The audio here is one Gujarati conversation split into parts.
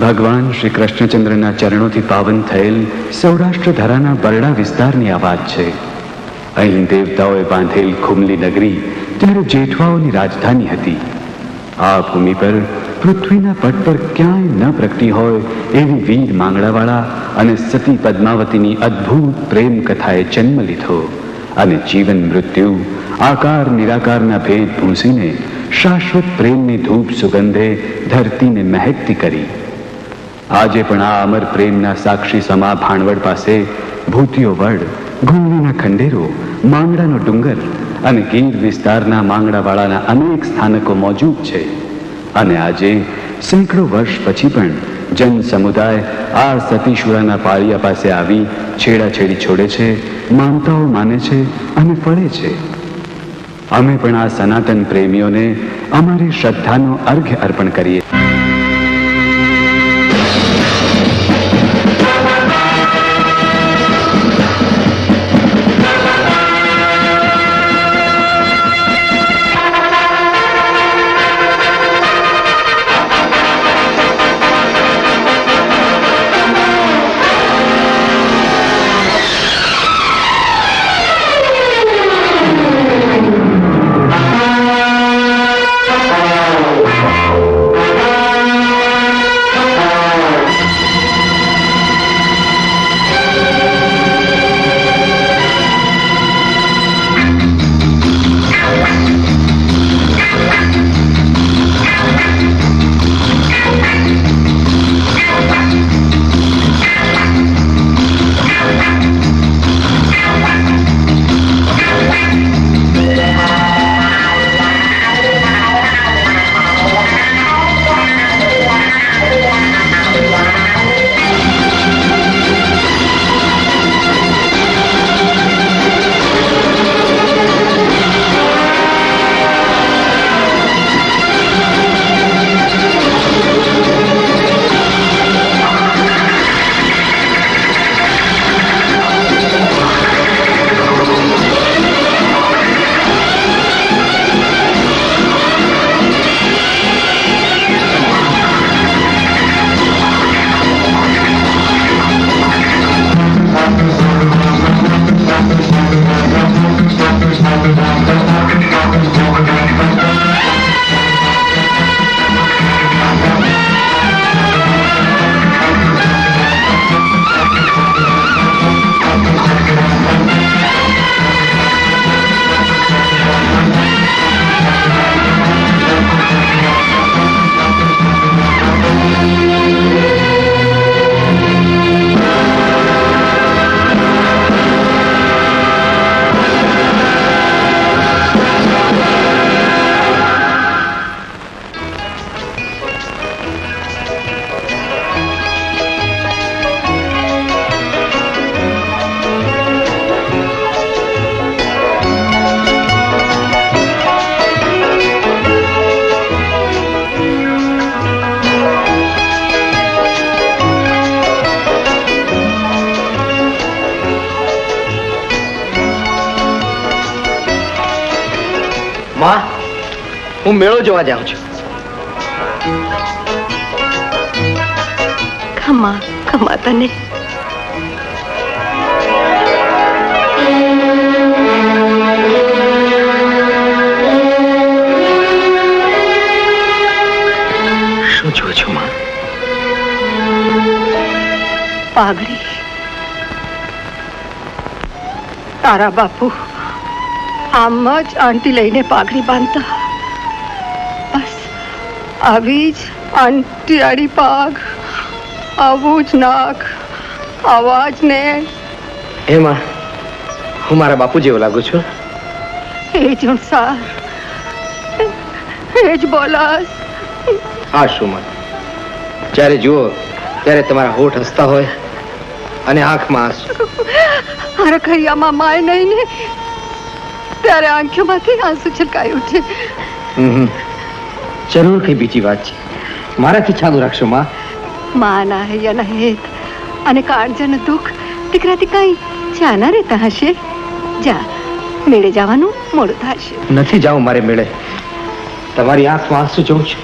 ભગવાન શ્રી કૃષ્ણચંદ્રના ચરણોથી પાવન થયેલ સૌરાષ્ટ્ર ધરાના બરડા વિસ્તારની આ વાત છે. અહીં દેવતાઓએ બાંધેલ ખુમલી નગરી ત્યારે જેઠવાઓની રાજધાની હતી. આ ભૂમિ પર પૃથ્વીના પટ પર ક્યાંય ન પ્રગટી હોય એવી વીર માંગડાવાળા અને સતી પદ્માવતીની અદ્ભુત પ્રેમ કથાએ જન્મ લીધો અને જીવન મૃત્યુ આકાર નિરાકારના ભેદ ભૂંસીને શાશ્વત પ્રેમની ધૂપ સુગંધે ધરતીને મહેકતી કરી. આજે પણ આ અમર પ્રેમના સાક્ષી સમા ભાણવડ પાસે ભૂતિયો વડ, ગુણવીના ખંડેરો, માંગડાનો ડુંગર અને ગીર વિસ્તારના માંગડાવાળાના અનેક સ્થાનકો મોજૂદ છે. અને આજે સેંકડો વર્ષ પછી પણ જન સમુદાય આ સતીશુરાના પાળિયા પાસે આવી છેડાછેડી છોડે છે, માનતાઓ માને છે અને ફળે છે. અમે પણ આ સનાતન પ્રેમીઓને અમારી શ્રદ્ધાનો અર્ઘ્ય અર્પણ કરીએ. હું મેળો જોવા જાઉં છું. ખમા ખમા તને. શું જો છો માં? પાઘડી. તારા બાપુ આમ જ આંટી લઈને પાઘડી બાંધતા. આવી જ આંટી આડી પાઘ, આવું જ નાક, આવાજ ને. એમાં હું મારા બાપુ જેવો લાગુ છું? એ જ ઉણસાર, એ જ બોલાસ. આ શું માં? જ્યારે જુઓ ત્યારે તમારા હોઠ હસતા હોય અને આંખમાં આંસુ. હરખૈયામાં માય નહીં ને ત્યારે આંખોમાંથી આંસુ છલકાઈ ઉઠે. જરૂર કઈ બીજી વાત છે, મારાથી ચાલુ રાખશો માં? માના હૈયાના હેત અને કાળજાનું દુઃખ દીકરાથી કઈ ચાના રહેતા હશે. જા, મેળે જવાનું મોડું થશે. નથી જાઉં મારે મેળે. તમારી આંખમાં આંસુ જોઉં છું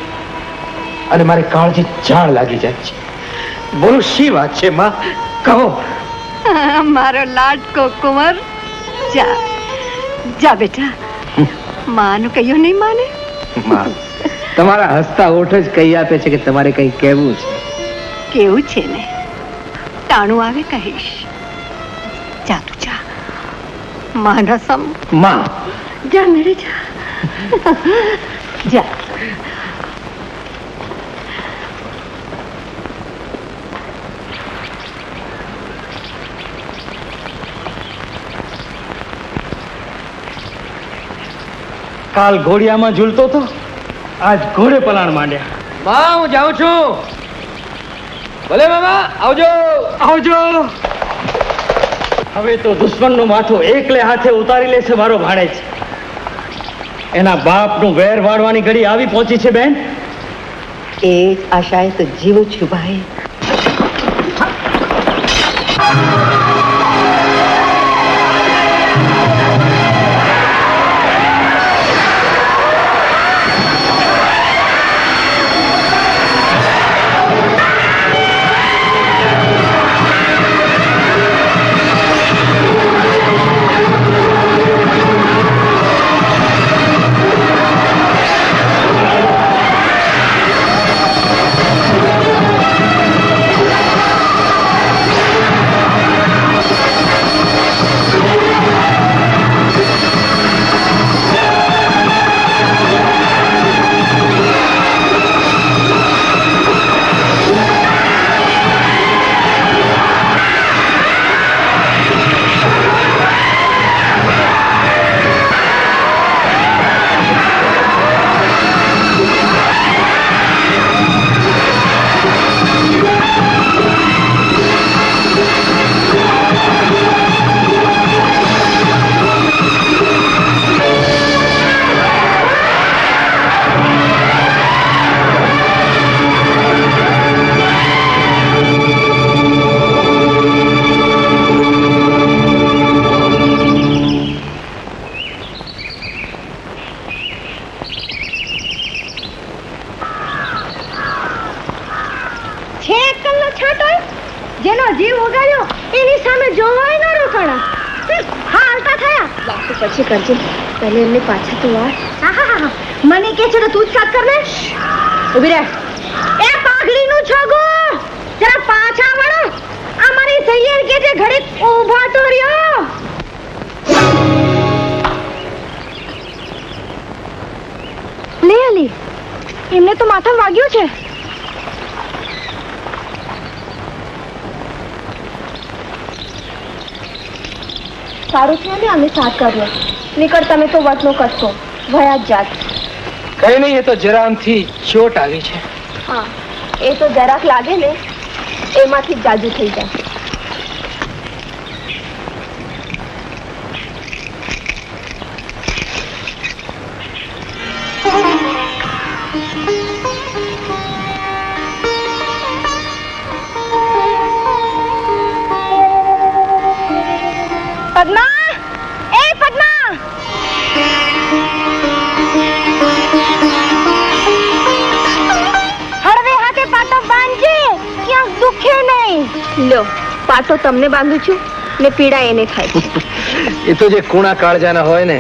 અને મારી કાળજી જાણ લાગી જાય છે. બોલો શી વાત છે માં, કહો. મારો લાડકો કુંવર, જા જા બેટા. માનું કહ્યું નહીં માને? માં, તમારા હસતા ઓઠ જ કહી આપે છે કે તમારે કઈ કહેવું છે. કેવું છે ને, ટાણું આવે કહીશ. જા તું જા. માના સમ માં, જા મેળે જા. જા. કાલ ઘોડિયામાં ઝૂલતો તો, આજ ઘોડે પલાણ માંડ્યા. માં હું જાઉં છું. ભલે મામા, આવજો. આવજો. હવે તો દુશ્મનનું માથું એકલે હાથે ઉતારી લેશે મારો ભાણેજ. એના બાપનું વેર વાળવાની ઘડી આવી પહોંચી છે બેન. એ જ આશાએ તો જીવું છું ભાઈ. જેનો જીવ ઉગાડ્યો એની સામે જોવાય ન રોકાણા. હાલતા થયા બાપુ પછી કરજે, પહેલે એમને પાછા તો વાર. હા મને કે છે તો તું જ સાથ કર ને. ઉભી રહે. એ પાઘડીનું છોગો જરા પાછા વળો. આ મારી સૈયર કે છે ઘડીક ઊભા તો રહ્યો. લે અલી, એમને તો માથા વાગ્યું છે. સારું છે ને અમે સાથ કર્યો. નીકળ તમે તો વટનો કરશો ભયા જ જાત. કઈ નહીં, એ તો જરામથી ચોટ આવી છે. હા, એ તો જરાક લાગે ને એમાંથી જ જાજુ થઈ જાય. પદ્મા, એ પદ્મા, હળવે હાથે પાટો બાંધજે, ક્યાંક દુખે નહીં. લ્યો, પાટો તમને બાંધું છું ને પીડા એને થાય છે. એ તો જે કુણા કાળજાના હોય ને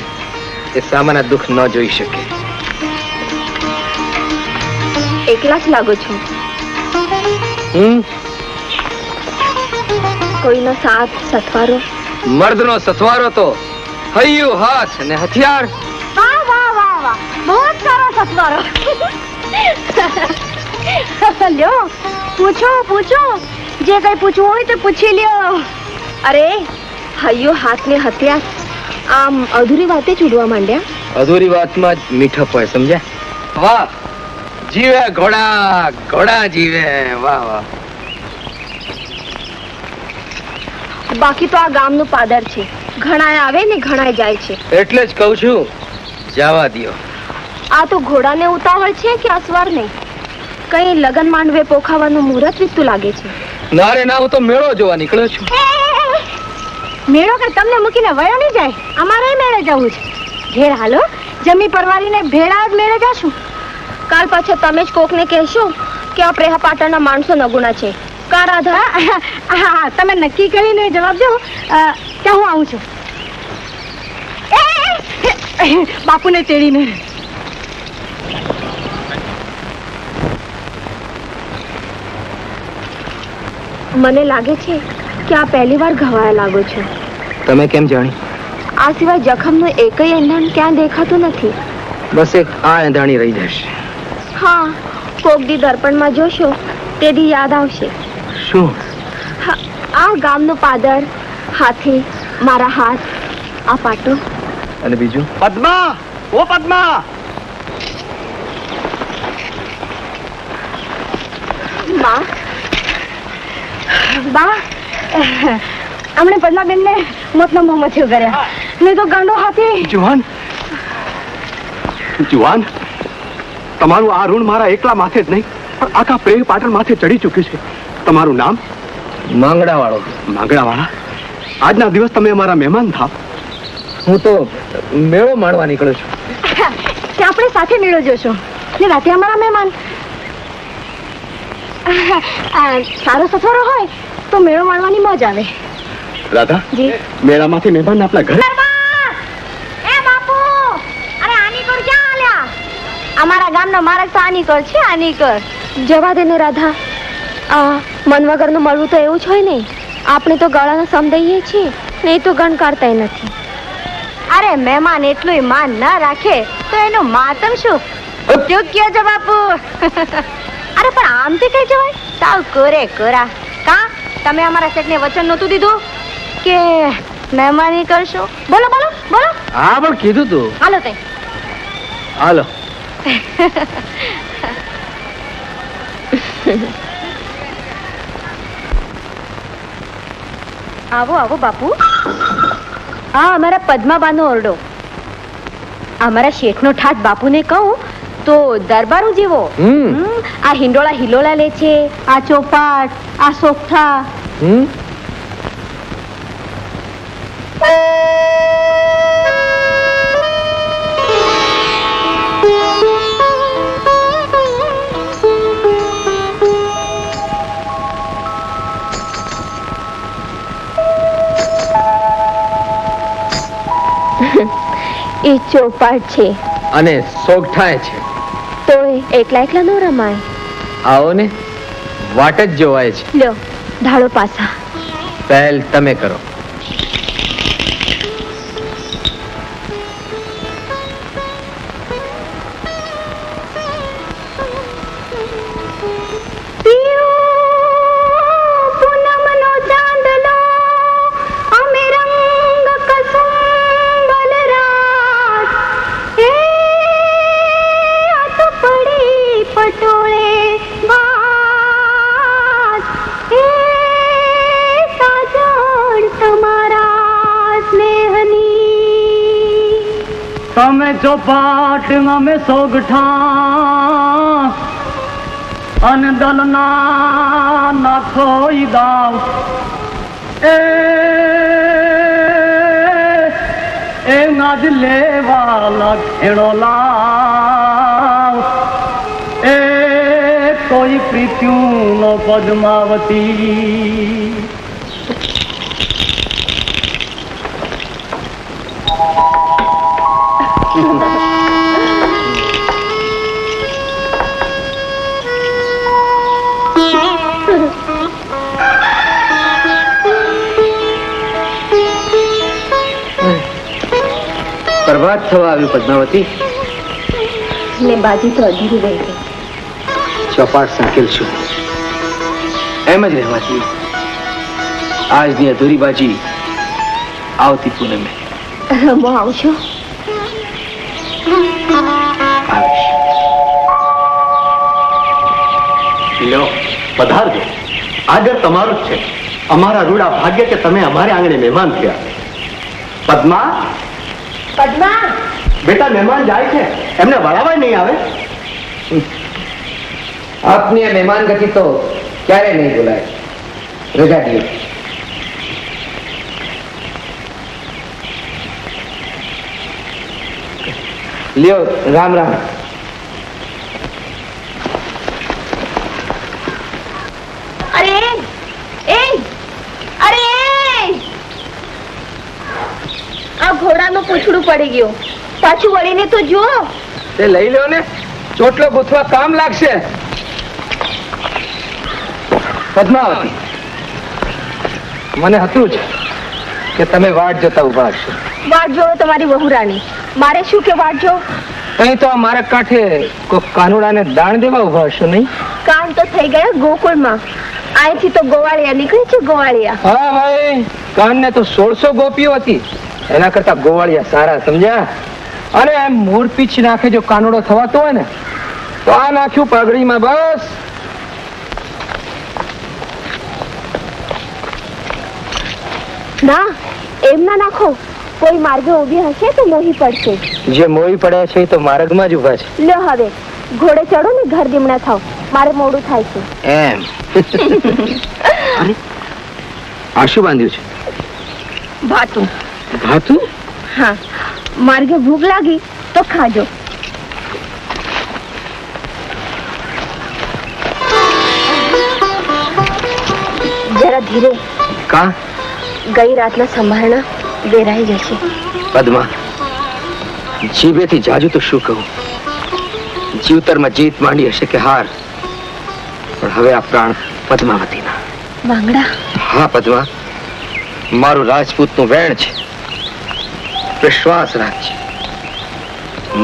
એ સામાના દુઃખ ન જોઈ શકે. એકલા જ લાગો છો. કોઈનો સાથ સથવારો. મર્દનો સથવારો તો હૈયું, હાથ અને હથિયાર. વાહ વાહ વાહ વાહ, બહુ સારો સથવારો. લ્યો, પૂછો પૂછો, જે કઈ પૂછવું હોય તો પૂછી લ્યો. અરે હૈયું, હાથ ને હથિયાર આમ અધૂરી વાતે ચૂડવા માંડ્યા. અધૂરી વાતમાં જ મીઠપ હોય, સમજ્યા? વાહ, જીવે ઘોડા, ઘોડા જીવે. વાહ વાહ. બાકી તો આ ગામનું પાદર છે, ઘણાય આવે ને ઘણાય જાય છે. એટલે જ કહું છું, જવા દ્યો. આ તો ઘોડાને ઉતાવળ છે કે અસવાર નહીં? કઈ લગન માંડવે પોખાવાનું મુહૂર્ત વીતતું લાગે છે. ના રે ના, હું તો મેળો જોવા નીકળ્યો છું. મેળો કે તમને મૂકીને વયો નહીં જાય? અમારે મેળે જવું છે. ઘેર હાલો, જમી પરવારીને ભેળા જ મેળે જાશું. કાલ પાછો તમે જ કોકને કહેશો કે આ પ્રેહા પાટણના માણસો નગુણા છે. કા રાધા? હા, તમે નક્કી કરીને જવાબ દો. ત્યાં હું આવું છું. બાપુને તેડીને. મને લાગે છે કે આ પહેલી વાર ઘવાયા લાગો છો. તમે કેમ જાણી? આ સિવાય જખમનું એકય એંધાણ ક્યાં દેખાતું નથી. બસ એક આ એંધાણી રહી જશે. હા, કોક દી દર્પણમાં જોશો તે દી યાદ આવશે. શું? આ ગામનું પાદર, હાથી, મારા હાથ, આ પાટો. અને બીજું? પદ્મા, ઓ પદ્મા! માં, બા, હમણે પદ્માબેનને મોતના મોંમાંથી ઉગાર્યા. નહીં તો ગાંડો હાથી. જુવાન, જુવાન, તમારું આ ઋણ મારા એકલા માથે જ નહીં પણ આખા પ્રેમ પાટણ માથે ચડી ચૂક્યું છે. તમારું નામ? માંગડા વાળો. માંગડાવાળા, આજના દિવસ તમે અમારા મહેમાન થાવ. હું તો મેળો માણવા નીકળ્યો છું. કે આપણે સાથે મેળો જોશો ને રાતે અમારા મહેમાન. સારો સથવારો હોય તો મેળો માણવાની મોજ આવે. રાધા, જી. મેળામાંથી મહેમાન આપણા ઘરે. એ બાપુ, અરે આનીકર ક્યાં આલ્યા? અમારા ગામનો માર્ગ તો આનીકર છે. આનીકર જવા દે ને રાધા. આ મન વગરનું મળવું તો એવું જ હોય ને. આપણે તો ગળાનો સમ દઈએ છીએ ને એ તો ગણકારતાય નથી. અરે મહેમાન એટલું માન ના રાખે તો એનું માતમ શું? શું કયો છો બાપુ? અરે પણ આમ તે કઈ જવાય? સાવ કોરે કોરા. કા તમે અમારા શેઠને વચન નહોતું દીધું કે મહેમાની કરશો? બોલો બોલો બોલો. હા, પણ કીધું તું. હાલો તઈ. હાલો. આવો આવો બાપુ. આ અમારા પદ્માબાનો ઓરડો. અમારા શેઠનો ઠાઠ બાપુને કહું તો દરબારું જેવો. આ હિંડોળા હિલોળા લે છે, આ ચોપાટ, આ સોફા. એ ચોપાટ છે અને સોગઠાય છે. તો એકલા એકલા નો રમાય. આવો ને, વાટ જ જોવાય છે. લ્યો ઢાળો પાછા. પહેલ તમે કરો. તમે ચોપાટ અમે સોગઠા અને દલના નાખો દાવ. એ નાજ લેવા લખેણો લાવ. એ કોઈ પ્રીત્યું નો પદ્માવતી. પ્રભાત થવા આવ્યું પદ્માવતી. ને બાજી તો અધૂરી રહી ગઈ. ચોપાટ સંકેલશું એમ જ રહેવાથી. આજની અધૂરી બાજી આવતી પૂનમે હું આવું છું. આવીશ. લ્યો, પધારજો. આગળ તમારું જ છે. અમારા રૂડા ભાગ્ય કે તમે અમારે આંગણે મહેમાન થયા. પદ્મા, પદ્મા, બેટા મહેમાન જાય છે, એમને વળાવાય નહીં આવે. આપની આ મહેમાન ગતિ તો ક્યારે નહીં બોલાય. રજા દો. લ્યો રામ રામ. અરે આ ઘોડાનું પૂંછડું પડી ગયું. પાછું વળીને તો જો. તે લઈ લ્યો ને, ચોટલો ગૂંથવા કામ લાગશે. પદ્માવતી, મને હતું જ કે તમે વાટ જોતા ઉભા હશો. વાટ જોવો તમારી વહુરાની. મારે શું કે વાટ જો? અહીં તો આ મારા કાંઠે કોઈ કાનુડાને દાણ દેવા ઉભા હશો નહીં? કામ તો થઈ ગયા ગોકુળમાં. અહીંથી તો ગોવાળિયા નીકળી છે. ગોવાળિયા. હા ભાઈ, કાનને તો 1600 ગોપીઓ હતી, એના કરતા ગોવાળિયા સારા, સમજ્યા? અને એમ મોર પીછ નાખે જો કાનુડો થવાતો હોય ને, તો આ નાખ્યું પાઘડીમાં. બસ ના, એમ ના નાખો. કોઈ માર્ગે ઊભી હશે તો મોહી પડશે. જે મોહી પડ્યા છે એ તો માર્ગમાં જ ઉભા છે. લ્યો હવે ઘોડે ચડો ને ઘર દીમણા થાવ. મારે મોડું થાય છે. એમ? અરે આ શું બાંધ્યું છે? ભાતું. ભાતું? હા, માર્ગે ભૂખ લાગી તો ખાજો. જરા ધીરે. કા? ગઈ રાતના સંભાળના વેરાઈ જશે. પદ્મા, જીભેથી જાજુ તો શું કહું? જીવતરમાં જીત માંડી હશે કે હાર, પણ હવે આ પ્રાણ પદ્માવતીના. વાંગડા. હા પદ્મા, મારું રાજપૂતનું વેણ છે. વિશ્વાસ રાખજે,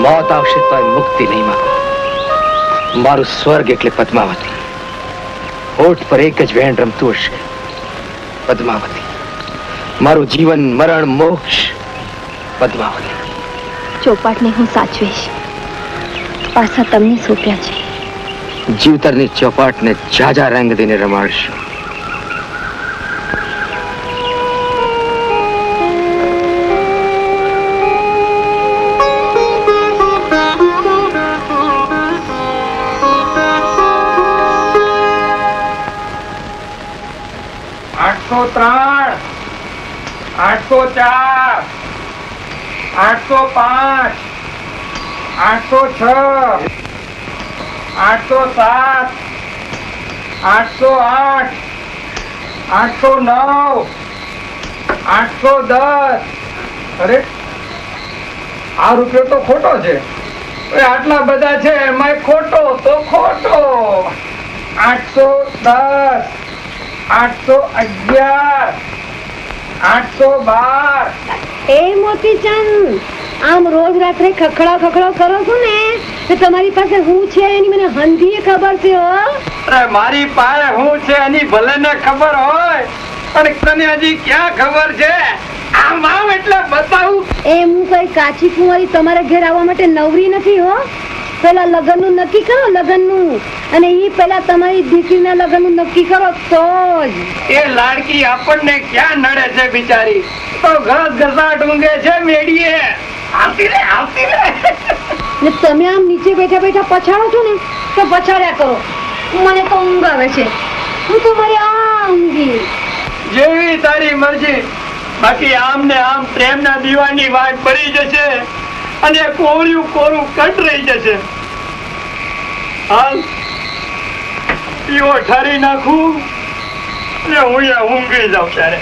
મોત આવશે તો મુક્તિ નહીં માંગો. મારું સ્વર્ગ એટલે પદ્માવતી. હોઠ પર એક જ વેણ રમતું હશે, પદ્માવતી. મારું જીવન મરણ મોક્ષ પદ્માવતી. ચોપાટને હું સાચવીશ. પાછા તમને સોંપ્યા છે. જીવતરની ચોપાટને જાજા રંગ દઈને રમાડશું. આઠસો 3, 804, 805, 806, 807, 808, 809, 810. અરે આ રૂપિયો તો ખોટો છે. આટલા બધા છે એમાં ખોટો તો ખોટો. 810, 811, 812. એ મોતીચંદ, આમ રોજ રાત્રે ખખડા કરો છો ને, તો તમારી પાસે હું છે એની મને હંધીએ ખબર છે. હો, અરે મારી પાસે હું છે એની ભલે ને ખબર હોય, પણ તને હજી ક્યાં ખબર છે? આમ આમ એટલે બતાવું. એ હું કઈ કાચી કુંવારી તમારા ઘેર આવવા માટે નવરી નથી. હો, પેલા લગ્નનું નક્કી કરો, લગ્નનું, અને ઈ પેલા તમારી દીકરીના લગ્નનું નક્કી કરો તો જ. એ લાડકી આપણને ક્યાં નડે છે બિચારી, તો ઘસ ઘસાટ ઊંઘે છે મેડીએ. આવતી રે, આવતી રે. ને તમે આમ નીચે બેઠા બેઠા પછાડો છો ને, તો પછાડ્યા કરો. મને તો ઊંઘ આવે છે. હું તો મારી આ ઊંઘી. જેવી તારી મરજી. બાકી આમ ને આમ પ્રેમના દીવાની વાટ પડી જશે અને કોળિયું કોરું કટ રહી જશે. હાલ પીવો ઠારી નાખું ને હું ઊંઘી જાઉં ત્યારે.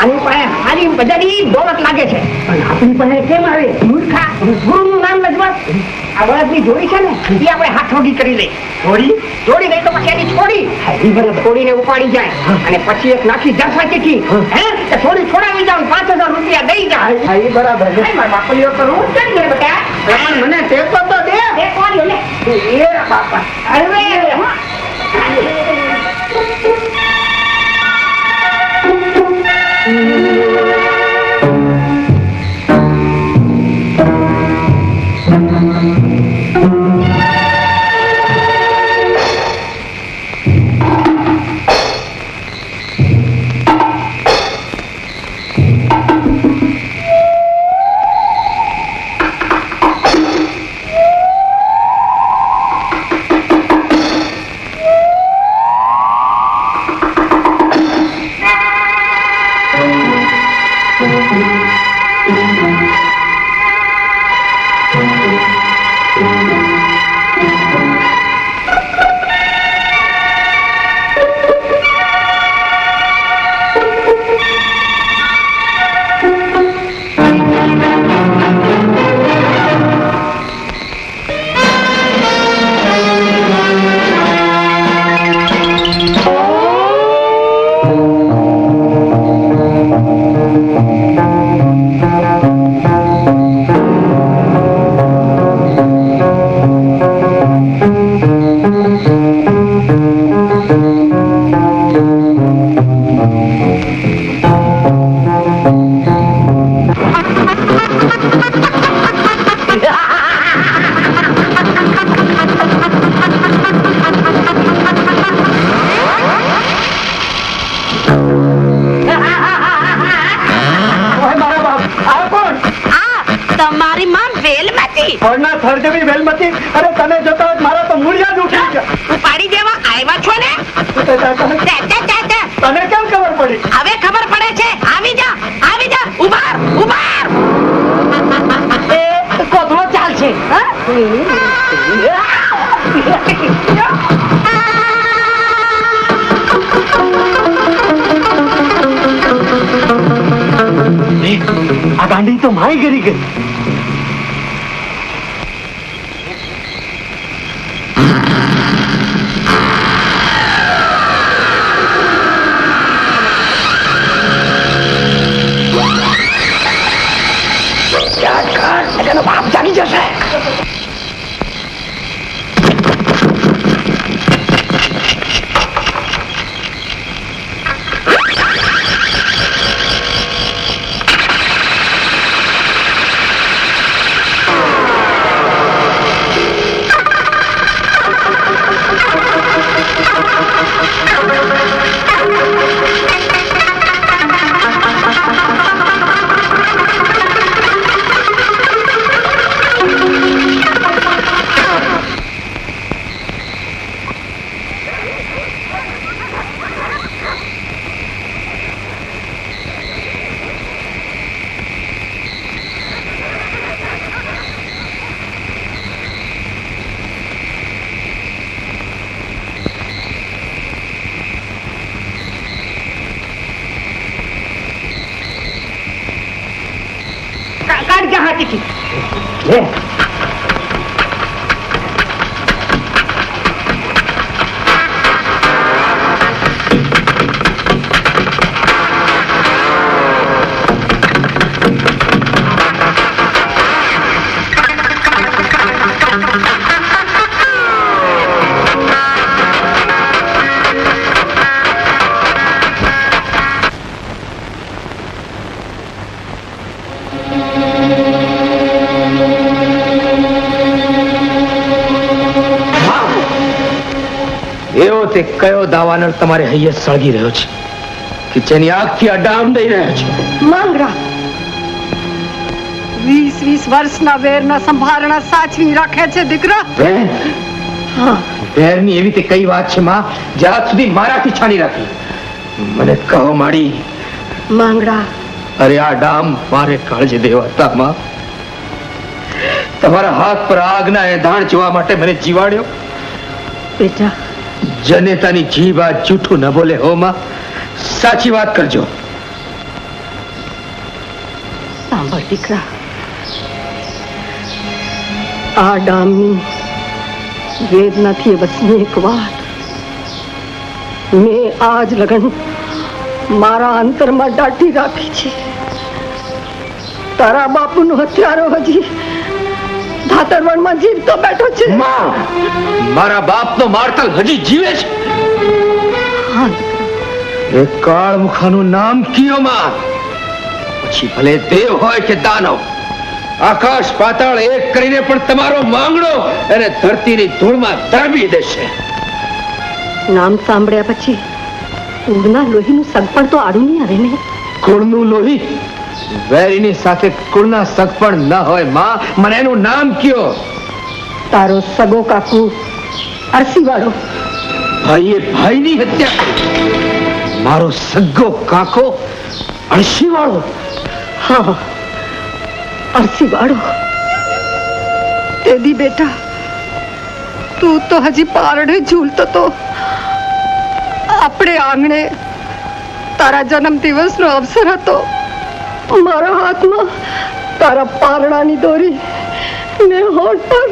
આની પાસે હારી બજારી દોલત લાગે છે, પણ આપણી પાસે કેમ આવે? મૂર્ખા, ગુરુનું નામ લજવાત. આ બળદની જોડી છે ને, એ આપણે હાથોડી કરી લઈ. જોડી નહીં તો પછી એની છોડી છોડીને ઉપાડી જાય અને પછી એક નાખી જસા ચીઠી છોડી છોડાવી જાવ, 5000 રૂપિયા દઈ જાય. બરાબર બાપલીઓ તો હું કરી દે બેટા, મને ટેકો તો દે. એ બાપા, અરે અરે તને જોતા મારા તો મૂળિયા જ ઉઠી ગયા. ઉપાડી દેવા આવ્યા છો ને? તને કેમ ખબર પડી? હવે ખબર પડે છે. આવી જા ઉભાર. એ કોથળો ચાલશે. આ ગાંડી તો માય ગરી ગઈ. બાપ જાગી જશે. કાઢ ક્યાં હાથી લે. એવો તે કયો દાવાનળ તમારે હૈયે સળગી રહ્યો છે કે જેની આગથી અડામ દઈ રહ્યો છે? માંગરા 20 વર્ષના વેરના સંભારણા સાચવી રાખે છે દીકરા. બેન, બેરની એવી તે કઈ વાત છે માં જે આજ સુધી મારાથી છાની રાખી? મને કહો માડી. માંગરા, અરે આ ડામ મારે કાળજે દેવાતા માં. તમારા હાથ પર આગના એ ધાણ જોવા માટે મને જીવાડ્યો. બેટા, જનેતાની જીભ આ જૂઠું ન બોલે હો માં. સાચી વાત કરજો. સાંભળ દીકરા, આ ડામની વેદનાથી બસની એક વાત મેં આજ લગન મારા અંતરમાં દાટી રાખી છે. તારા બાપુનો હત્યારો હજી ધાતરવણમાં જીવતો બેઠો છે. મારા બાપનો મારતલ હજી જીવે છે. હા, એ કાળમુખાનું નામ કયો માં? પછી ભલે દેવ હોય કે દાનવ, આકાશ પાતાળ એક કરીને પણ તમારો માંગડો અને ધરતીની ધૂળમાં દરબી દેશે. નામ સાંભળ્યા પછી કુળના લોહીનું સગપણ તો આડું નહીં આવે ને. કુળનું લોહી? વેરીની સાથે કુળના સગપણ ન હોય માં. મને એનું નામ કયો. તારો સગો કાકુ અરસીવાળો. ભાઈએ ભાઈની હત્યા કરી. મારો સગો કાકો અળસીવાળો? હા, અરસીવાળો. એદી બેટા, તું તો હજી પારણે ઝૂલતો તો. આપણે આંગણે તારા જન્મ દિવસનો અવસર હતો. મારા હાથમાં તારા પારણાની દોરી ને હોઠ પર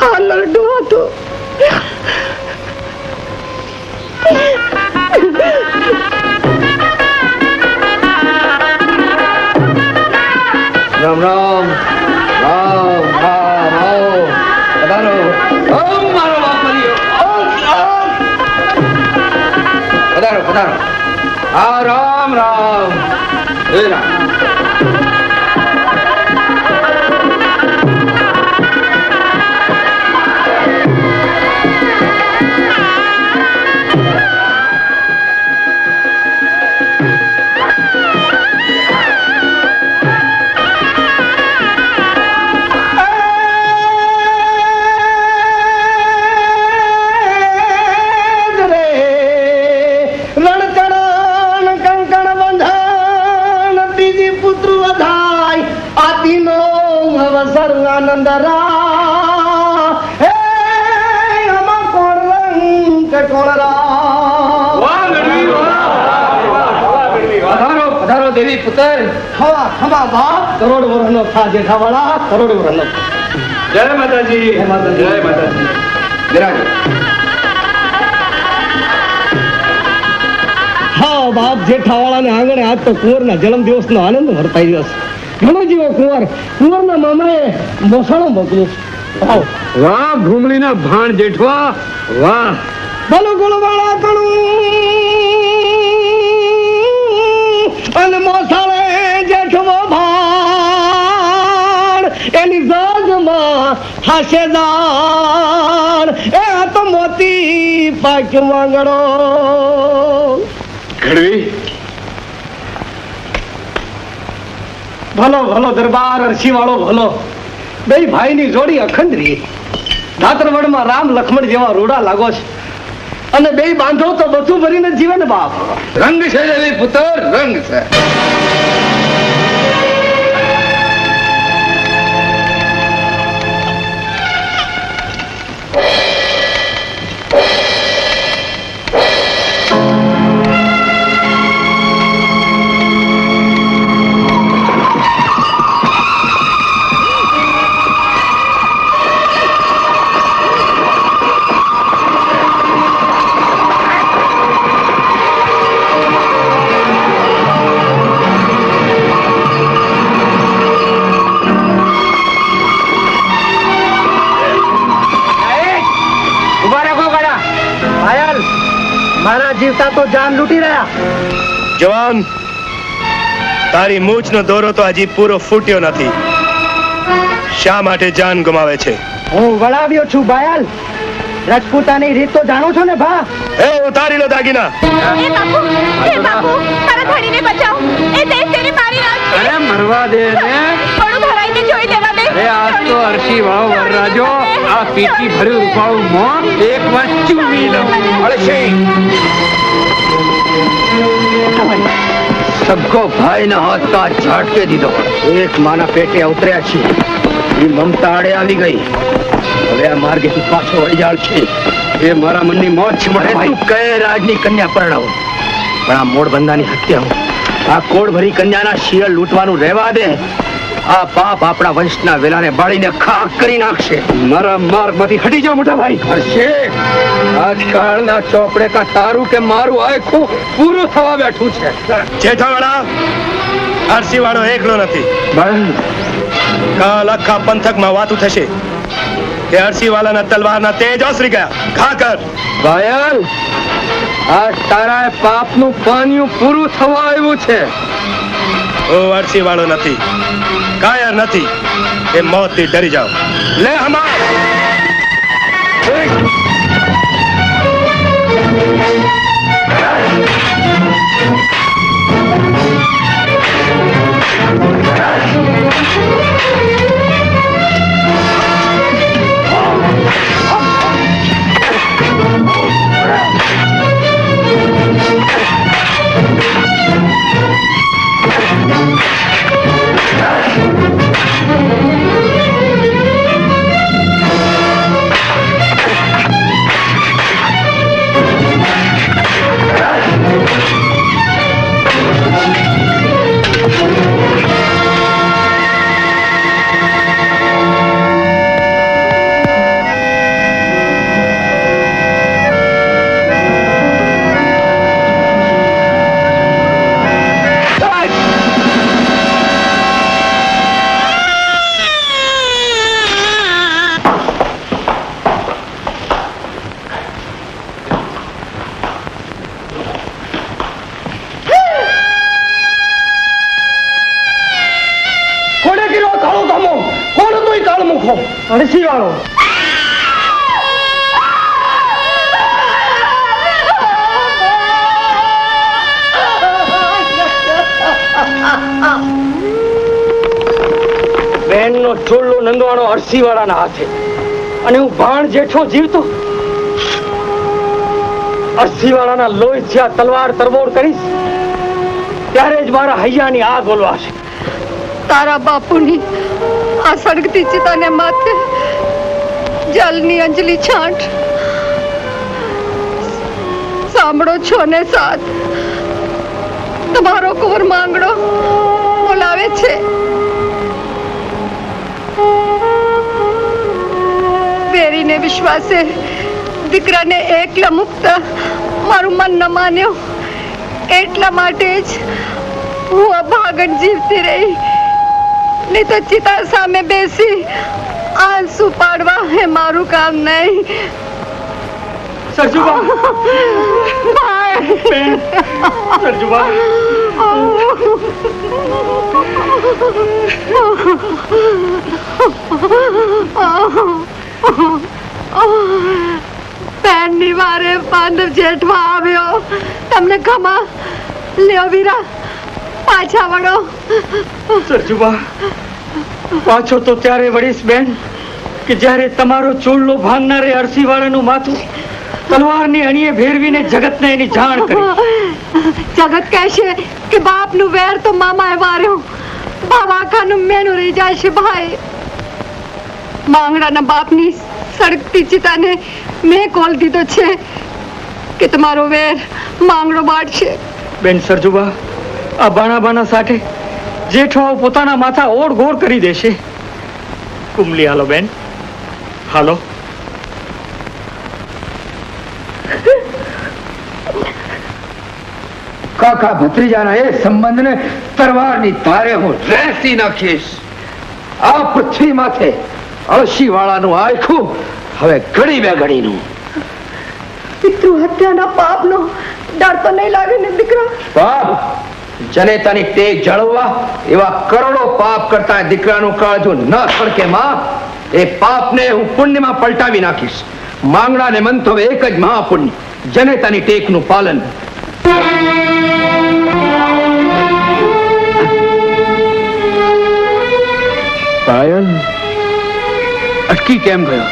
આ લડ્ડુ હતું. રામ રામ રામ રામ આવો પધારો. ઓમ મારો બાપ મર્યો. પધારો પધારો. હા રામ રામ. હે રામ. દેવી પુત્ર ખવા ખવા બાપ કરોડ વર્ષનો થા જેઠાવાળા કરોડ વર્ષનો. જય માતાજી. જય માતાજી. જય માતાજી. બિરાજો. હા બાપ, જેઠાવાળાને આંગણે આજ તો કુંવરના જન્મ દિવસનો આનંદ વર્તાઈ ગયો છે. ઘણો જીવો કુંવરના મામાએ મોસાળો મોકલ્યો. વાહ ભૂમલીના ભાણ જેઠવા, વાહ. બોલો ગુણવાળા કણું અને મોસાળે જેઠવો ભાણ એની જાજમાં હાશે દાણ. એ આ તો મોતી પાક્યો વાંગડો. ઘડવી ભલો ભલો દરબાર અરસી વાળો ભલો. બે ભાઈની જોડી અખંડ રહી. ધાતરવડમાં રામ લક્ષ્મણ જેવા રૂડા લાગો છે અને બે બાંધો તો બધું ભરીને જીવે ને બાપ. રંગ છે દેવી પુત્ર, રંગ છે. મારા જીવતા તો જાન લૂટી રહ્યા. જવાન, તારી મૂછનો દોરો તો હજી પૂરો ફૂટ્યો નથી. શા માટે જાન ગુમાવે છે? હું વળાવ્યો છું બાયલ. રાજપૂતાની રીત તો જાણો છો ને ભા. એ ઉતારી લો દાગીના. એ બાપુ, તારા ધણીને બચાવ. એ દેશ તેને મારી નાખશે. અરે મરવા દે ને. થોડું ભરાઈને જોઈ લેવા દે. અરે આજ તો અરસી વાળો વરરાજો આ પીકી ભર્યું રૂપાળું મોં એક વાર ચૂમી લઉં. સબકો ભાઈ ના હાથ કા ઝાટકે દીધો. એક માના પેટે ઉતર્યા છે. એ મમતા આડે આવી ગઈ. હવે આ માર્ગેથી પાછો વળી જાળ છે. એ મારા મનની મોજ છે. તું કહે રાજની કન્યા પરણાવો, પણ આ મોડબંધાની હત્યા, આ કોડ ભરી કન્યાના શિયળ લૂંટવાનું રહેવા દે. આ પાપ આપણા વંશના વેલાને બાળીને ખાક કરી નાખશે. મારા માર્ગમાંથી હટી જાઓ મોટા ભાઈ. હર્ષે, આજકાલના ચોપડે કા તારું કે મારું આખું પૂરું થવા બેઠું છે. જેઠાવાળા, અરસીવાળો એકલો નથી. કાલ આખા પંથકમાં વાતું થશે કે અરસીવાલાના તલવારના તેજ ઓસરી ગયા. ઘા કર. બાયલ, આ તારા પાપનું પાનિયું પૂરું થવા આવ્યું છે. હું અરસીવાળો નથી, કાયર નથી. એ મોતથી ડરી જાઓ. લે હમા. મૂકો અરસી વાળો. બેનનો ચોલ્લો નંદવાણો અરસી વાળાના હાથે અને હું ભાણ જેઠો જીવતો અરસી વાળાના લોહી જ્યાં તલવાર તરબોળ કરીશ ત્યારે જ મારા હૈયાની આગ ઓલવાશે. તારા બાપુની આ સળગતી ચિતાને માથે જલની અંજલિ છાંટ. સાંભળો છો ને સાથ, તમારો કુંવર માંગડો બોલાવે છે. વેરીને વિશ્વાસે દીકરાને એકલા મુકતા મારું મન ન માન્યો, એટલા માટે જ હું અભાગણ જીવતી રહી. નહીં તો ચિતા સામે બેસી આંસુ પાડવા એ મારું કામ નહીં. સરજુબા સરજુબા પહેલી વારે પાંડવ જેઠમાં આવ્યો. તમને ખમા લ્યો વીરા, પાછા વળો. સરજુબા પાછો તો ત્યારે વળીશ બેન કે જ્યારે તમારો ચોલ્લો ભાંગનારે અરસી વાળાનું માથું તલવારની અણીએ ભેરવીને જગતને એની જાણ કરી. જગત કહેશે કે બાપનું વેર તો મામાએ માર્યો, બાવાખાનું મેનું રહી જાય છે. ભાઈ માંગડાના બાપની સળગતી ચિતાને મેં કોલ દીધો છે કે તમારો વેર માંગડો બાળશે. બેન સરજુબા આ બાણા સાથે જેઠવાઓ પોતાના માથા ઓળ ગોળ કરી દેશે. કુમલી હાલો બેન, હાલો. કાકા ભત્રીજાના એ સંબંધને તરવારની ધારે હું રહેતી નાખીશ. આ પૃથ્વી માથે અળસી વાળાનું આખું હવે ઘડી બે ઘડીનું. પિતૃ હત્યાના પાપનો ડર તો નહીં લાગે ને દીકરા? પાપ જનેતાની ટેક જાળવવા એવા કરોડો પાપ કરતા દીકરાનું કાળજું ન સળકે માં, એ પાપને હું પુણ્યમાં પલટાવી નાખીશ. માંગણાને મન તો એક જ મહાપુણ્ય, જનેતાની ટેકનું પાલન. પાયલ અટકી કેમ ગયો?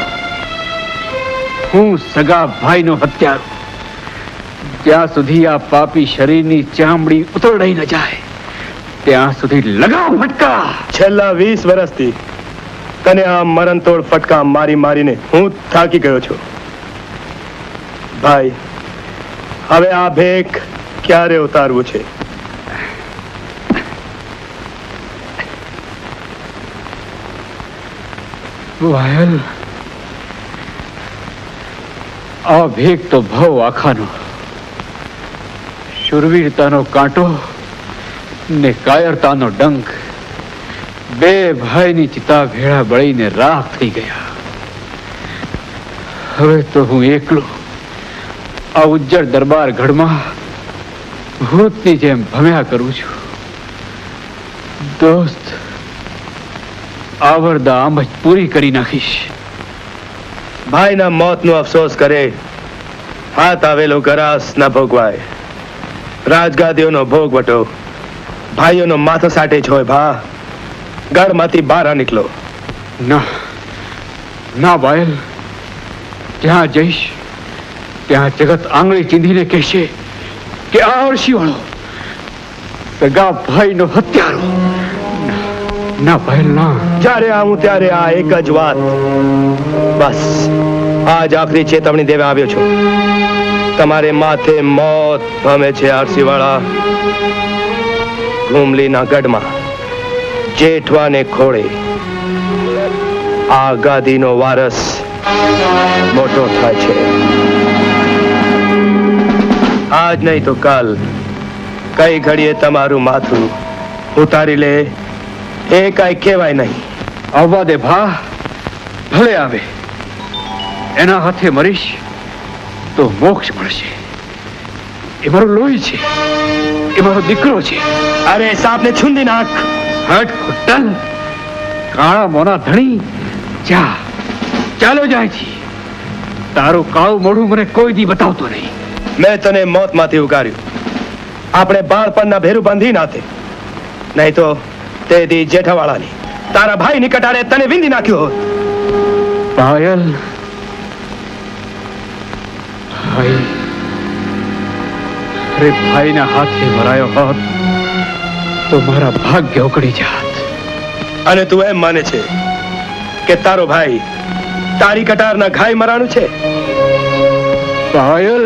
હું સગા ભાઈનો હત્યારો. જ્યાં સુધી આ પાપી શરીરની ચામડી ઉતરડાઈ ન જાય ત્યાં સુધી લગાવ ફટકા. છેલ્લા 20 વર્ષથી તને આ મરણતોડ ફટકા મારી મારીને હું થાકી ગયો છું. ભાઈ હવે આ ભેખ ક્યારે ઉતારવું છે? વાયલ આ ભેખ તો ભવ આખાનો, શુરવીરતાનો કાંટો ને કાયરતાનો ડંક બે ભાઈની ચિતા ભેળા બળીને રાખ થઈ ગયા. હવે તો હું એકલો આ ઉજ્જડ દરબાર ગઢમાં ભૂતની જેમ ભમ્યા કરું છું. દોસ્ત આવરદા આમ જ પૂરી કરી નાખીશ. ભાઈના મોતનો અફસોસ કરે હાથ આવેલો ગરાસ ના ભોગવાય. રાજગાદીઓનો ભોગ વટો ભાઈઓનો માથો સાટે જ હોય. ભા ગઢમાંથી બહાર નીકળો. ના ના બાયલ, ત્યાં જઈશ ત્યાં જગત આંગળી ચીંધીને કહેશે કે આ અળસી વાળો સગા ભાઈનો હત્યારો. ના બાયલ ના. જ્યારે આવું ત્યારે આ એક જ વાત. બસ આજ આખરી ચેતવણી દેવા આવ્યો છું. તમારે માથે મોત ભમે છે આરસીવાળા. ઘુમલીના ગઢમાં જેઠવાને ખોળે આ ગાદીનો વારસ મોટો થાય છે. આજ નહીં તો કાલ કઈ ઘડીએ તમારું માથું ઉતારી લે એ કઈ કહેવાય નહીં. આવવા દે ભા, ભલે આવે. એના હાથે મરીશ તો મોક્ષ મળશે. એ મારું લોહી છે, એ મારો દીકરો છે. અરે સાપને છુંદી નાખ. હટ ખુટ્ટલ, કાળા મોના ધણી જા, ચાલો જાય છે. તારું કાળું મોઢું મને કોઈ દી બતાવતો નહીં. મેં તને મોતમાંથી ઉગાર્યું. આપણે બાળપણના ભેરું બાંધી નાથે, નહીં તો તે દી જેઠાવાળાની તારા ભાઈની કટારે તને વિંધી નાખ્યો હોત. પાયલ, ભાઈ, અરે ભાઈના હાથે મરાયો હોત તો મારા ભાગ્ય ઉકળી જાત. અને તું એમ માને છે કે તારો ભાઈ તારી કટારના ઘાય મરાણું છે? પાયલ,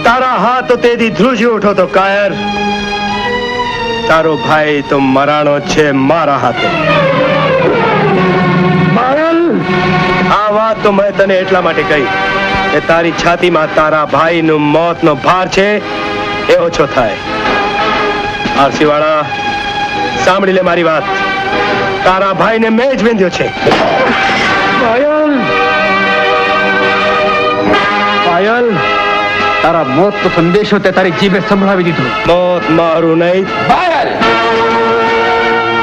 તારા હાથ તો તેથી ધ્રુજી ઉઠો તો કાયર. તારો ભાઈ તો મરાણો છે મારા હાથે. પાયલ, આ વાત તો મેં તને એટલા માટે કહી કે તારી છાતીમાં તારા ભાઈનું મોતનો ભાર છે એ ઓછો થાય. આરસીવાળા, સાંભળી લે મારી વાત. તારા ભાઈને મેં જ વેંધ્યો છે. પાયલ, પાયલ, તારા મોતનો સંદેશો તે તારી જીભે સંભળાવી દીધો. મોત મારું નહીં. પાયલ,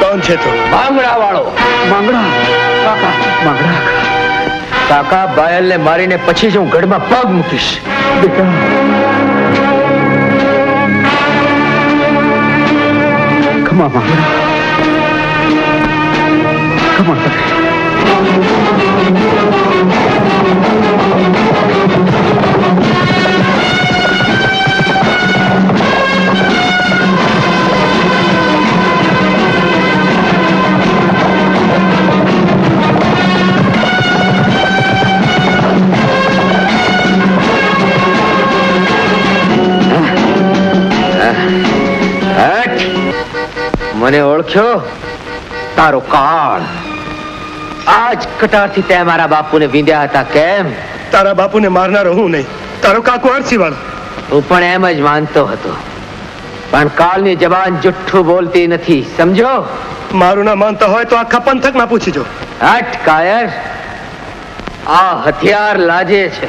કોણ છે તું? ભાંગડા વાળો. માંગડા કાકા, માંગડા કાકા, બાયલને મારીને પછી જ હું ગઢમાં પગ મૂકીશ. બેટા, ખમા માંગડા, ખમા કરે. મને ઓળખ્યો? તારો કાળ. આજ કટારથી તે મારા બાપુને વિંધ્યા હતા કેમ? તારા બાપુને મારનારો હું નહીં, તારો કાકો આરસીવાળો. હું પણ એમ જ માનતો હતો, પણ કાળની જબાન જુઠ્ઠું બોલતી નથી, સમજો? મારું ના માનતા હોય તો આખા પંથકમાં પૂછીજો. હટ કાયર, આ હથિયાર લાજે છે.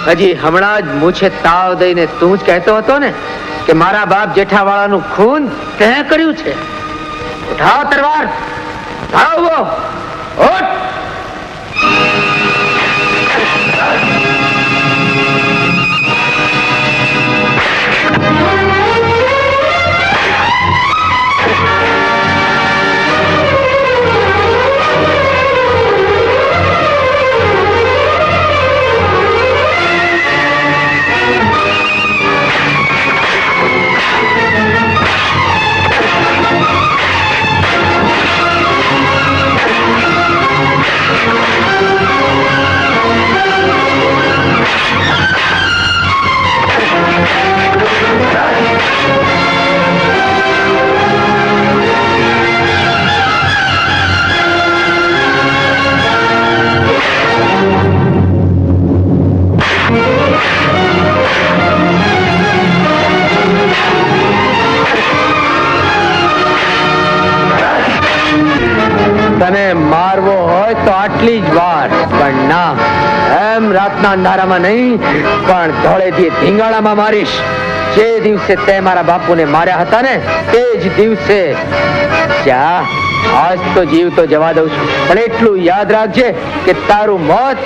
હજી હમણાં જ મૂછે તાવ દઈને તું જ કહેતો હતો ને કે મારા બાપ જેઠાવાળાનું ખૂન તે કર્યું છે. ઉઠાવ તરવાર, ઉઠાવો, ઉઠ. તને મારવો હોય તો આટલી જ વાર, પણ ના, એમ રાતના અંધારામાં નહીં, પણ ધોળેથી ધીંગાળામાં મારીશ. જે દિવસે તે મારા બાપુને માર્યા હતા ને તે જ દિવસે. જા, આજ તો જીવ તો જવા દઉં છું, પણ એટલું યાદ રાખજે કે તારું મોત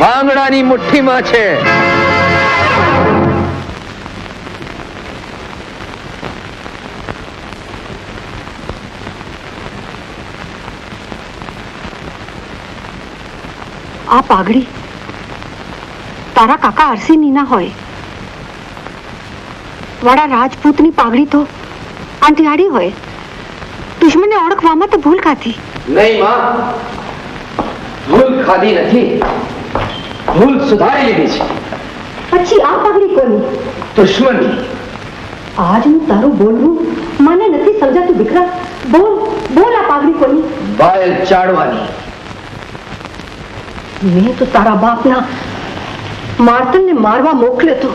માંગડાની મુઠ્ઠીમાં છે. આ પાઘડી તારા કાકા અરસીની ના હોય. વડા રાજપૂતની પાઘડી તો અંટિયાળી હોય. દુશ્મનને ઓળખવામાં તો ભૂલ ખાધી. નહીં માં, ભૂલ ખાધી નથી, ભૂલ સુધારી લીધી છે. પછી આ પાઘડી કોની? દુશ્મનની. આજનું તારું બોલવું મને નથી સમજાતું દીકરા. બોલ બોલ, આ પાઘડી કોની? બાયલ ચાડવાની. મેં તો તારા બાપના માર્તનને મારવા મોકલ્યો તો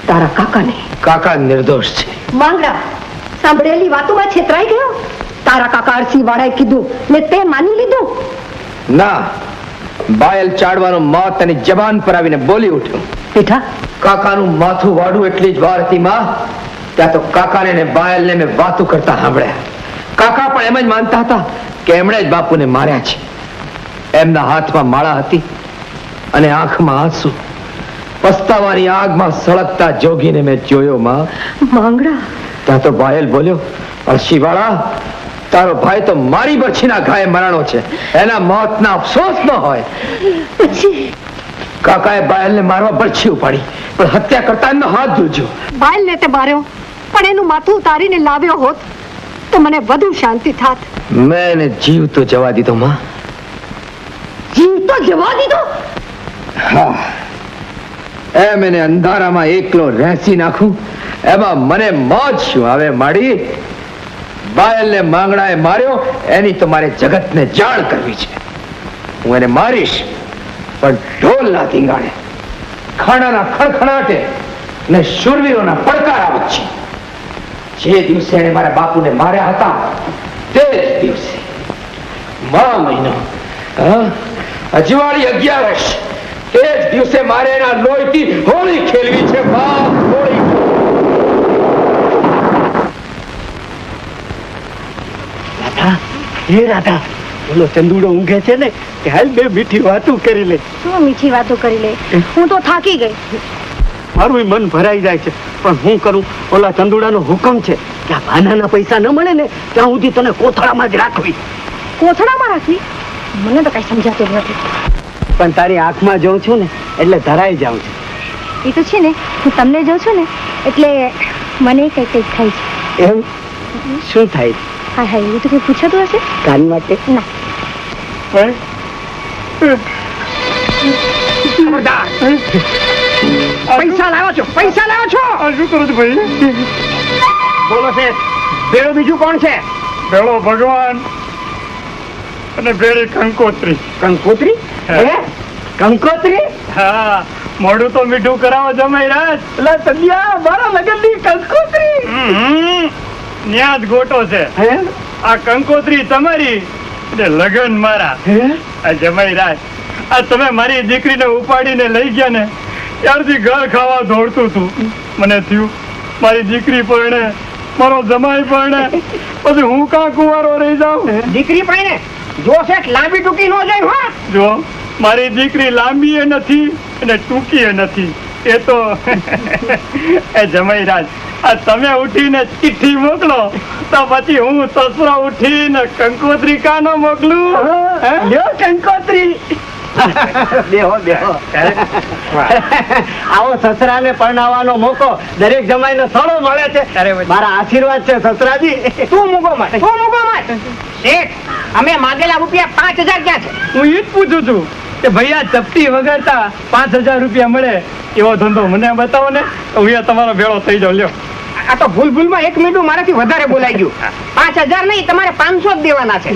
તારા કાકાને. કાકા નિર્દોષ છે. માંગડા, સાંભળેલી વાતોમાં છેતરાઈ ગયો? તારા કાકા અરસી વાળાએ કીધું ને તે માની લીધું? ના, બાયલ ચાડવાનું મોત તેની જબાન પર આવીને બોલી ઉઠ્યું. બેટા, કાકાનું માથું વાળું એટલી જ વાર હતી માં, ત્યાં તો કાકાને ને બાયલને મેં વાતો કરતા સાંભળ્યા. કાકા પણ પણ એમ જ માનતા હતા કે એમણે જ બાપુને માર્યા છે. એમના હાથમાં માળા હતી અને આંખમાં આંસુ. પસ્તાવાની આગમાં સળગતા જોગીને મેં જોયો માં. માંગડા ત્યાં તો બાયલ બોલ્યો, અળશીવાળા, તારો ભાઈ તો મારી બરછીના ઘાએ મરાણો છે, એના મોતના અફસોસ ન હોય. કાકાએ બાયલને મારવા બરછી ઉપાડી, પણ હત્યા કરતા એમનો હાથ જોજો. બાયલ ને તે માર્યો, પણ એનું માથું ઉતારીને લાવ્યો હોત તો મને વધુ શાંતિ થાત. મેં એને જીવ તો જવા દીધો માં. જીવ તો જવા દીધો? હા, એમ એને અંધારામાં એકલો રહેસી નાખું એમાં મને મોજ શું આવે માડી? બાયલને માંગડાએ માર્યો એની તો મારે જગતને જાણ કરવી છે. હું એને મારીશ, પણ ઢોલના ધીંગાણે, ખાડાના ખડખડાટે ને શૂરવીરોના પડકારા વચ્ચે. જે દિવસે એને મારા બાપુને માર્યા હતા તે જ દિવસે મા મહિનો, અજવાળી 11 તે જ દિવસે મારે એના લોહીથી હોળી ખેલવી છે. બાપ, હોળી. રાધા, હે રાધા, બોલો ચંદુડો ઊંઘે છે ને, કે હાલ બે મીઠી વાતો કરી લે. શું મીઠી વાતો કરી લે? હું તો થાકી ગઈ. મારું મન ભરાઈ જાય છે, પણ હું કરું? ઓલા ચંદુડાનો હુકમ છે કે આ ભાનાના પૈસા ન મળે ને ત્યાં સુધી તને કોથળામાં જ રાખવી. કોથળામાં રાખવી? મને તો કઈ સમજાતું જ નથી. પણ તારી આંખમાં જોઉં છું ને એટલે ધરાઈ જાઉં છું. એ તો છે ને, હું તમને જોઉં છું ને એટલે મને કઈ કઈ થાય છે. એમ શું થાય? હા હા, એવું તો કઈ પૂછાતું હશે? કાન માટે ના. પૈસા લાવો છો, પૈસા લાવો છો. શું કરું છું ભાઈ? બોલો છે, બેડો બીજું કોણ છે? ભેળો ભગવાન અને ભેળી કંકોત્રી. કંકોત્રી? હે? કંકોત્રી? હા, મોઢું તો મીઠું કરાવો જમાઈ રાજ. એટલે તલિયા મારા લગનની કંકોત્રી. ન્યા જ ગોટો છે. હે? આ કંકોત્રી તમારી ને લગન મારા. હે? આ જમાઈ રાજ, આ તમે મારી દીકરીને ઉપાડીને લઈ ગયા ને ત્યારથી ઘર ખાવા દોડતું હતું. મને થયું મારી દીકરી પરણે, મારો જમાઈ પરણે, પછી હું કાં કુંવારો રહી જાઉં. દીકરી પાઈને જો શેઠ લાંબી ટૂંકી ન જાય. હા, જો મારી દીકરી લાંબી એ નથી અને ટૂંકી એ નથી. એ તો એ જમાઈ રાજ, આ તમે ઉઠીને ચિઠ્ઠી મોકલો તો પછી હું સસરો ઉઠીને કંકોત્રી કાનો મોકલું. લ્યો કંકોત્રી. બેહો બેહો. આવો સસરાને પરણાવવાનો મોકો દરેક જમાઈને થોડો મળે છે. મારા આશીર્વાદ છે સસરાજી. તું મૂકો મત, તું મૂકો મત. શેઠ, અમે માગેલા રૂપિયા 5000 ક્યાં છે? હું ઈ જ પૂછું છું કે ભૈયા ચપટી વગાડતા 5000 રૂપિયા મળે એવો ધંધો મને બતાવો ને, તો હું તમારો ભેળો થઈ જાઉં. લ્યો, આ તો ભૂલમાં 1 મિનિટ મારાથી વધારે બોલાઈ ગયું. 5000 નહીં, તમારે 500 જ દેવાના છે.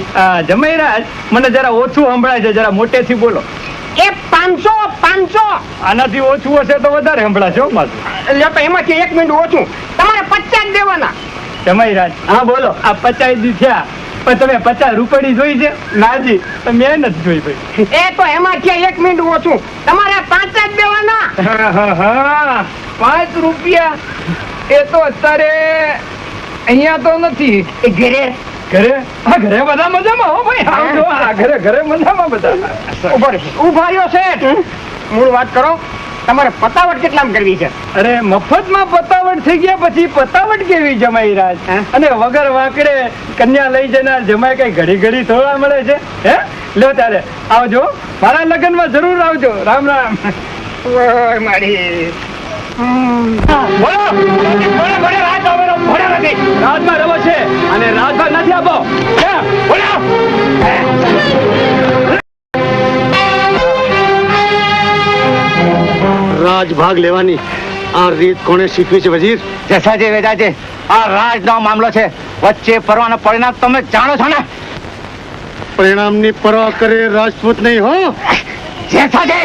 જમાઈરાજ, મને જરા ઓછું સંભળાય છે, જરા મોટેથી બોલો. એ 500. આનાથી ઓછું હશે તો વધારે સંભળાશે. મારું લ્યો તો એમાંથી 1 મિનિટ ઓછું, તમારે 50 દેવાના. જમાઈરાજ, હા બોલો. આ 50 દી થયા, પણ તમે 50 રૂપિયા જોઈ છે? નાજી, તમે એ નથી જોઈ ભાઈ. એ તો એમાંથી 1 મિનિટ ઓછું, તમારે 5 જ દેવાના. 5 રૂપિયા? એ તો અત્યારે અહીંયા તો નથી. એ ઘરે હા, ઘરે બધા મજામાં હો ભાઈ. આવજો. હા, ઘરે મજામાં બધા. ઉભા રહ્યો શેઠ, મૂળ વાત કરો. તમારે પતાવટ કેટલામાં કરવી છે? અરે મફતમાં પતાવટ થઈ ગયા પછી પતાવટ કેવી જમાઈ રાજ? અને વગર વાંકડે કન્યા લઈ જનાર જમાઈ કઈ ઘડી ઘડી થોડા મળે છે? હે, લો તારે આવજો, મારા લગ્નમાં જરૂર આવજો. રામ રામ. મારી રાજમાં રવો છે અને રાજભાગ નથી આપો. રાજભાગ લેવાની આ રીત કોણે શીખવી છે વજીર? જસાજે વેદાજે, આ રાજનો મામલો છે, વચ્ચે પરવાનો પરિણામ તમે જાણો છો ને? પરિણામની પરવા કરે રાજપૂત નહીં હો. જેસાજે,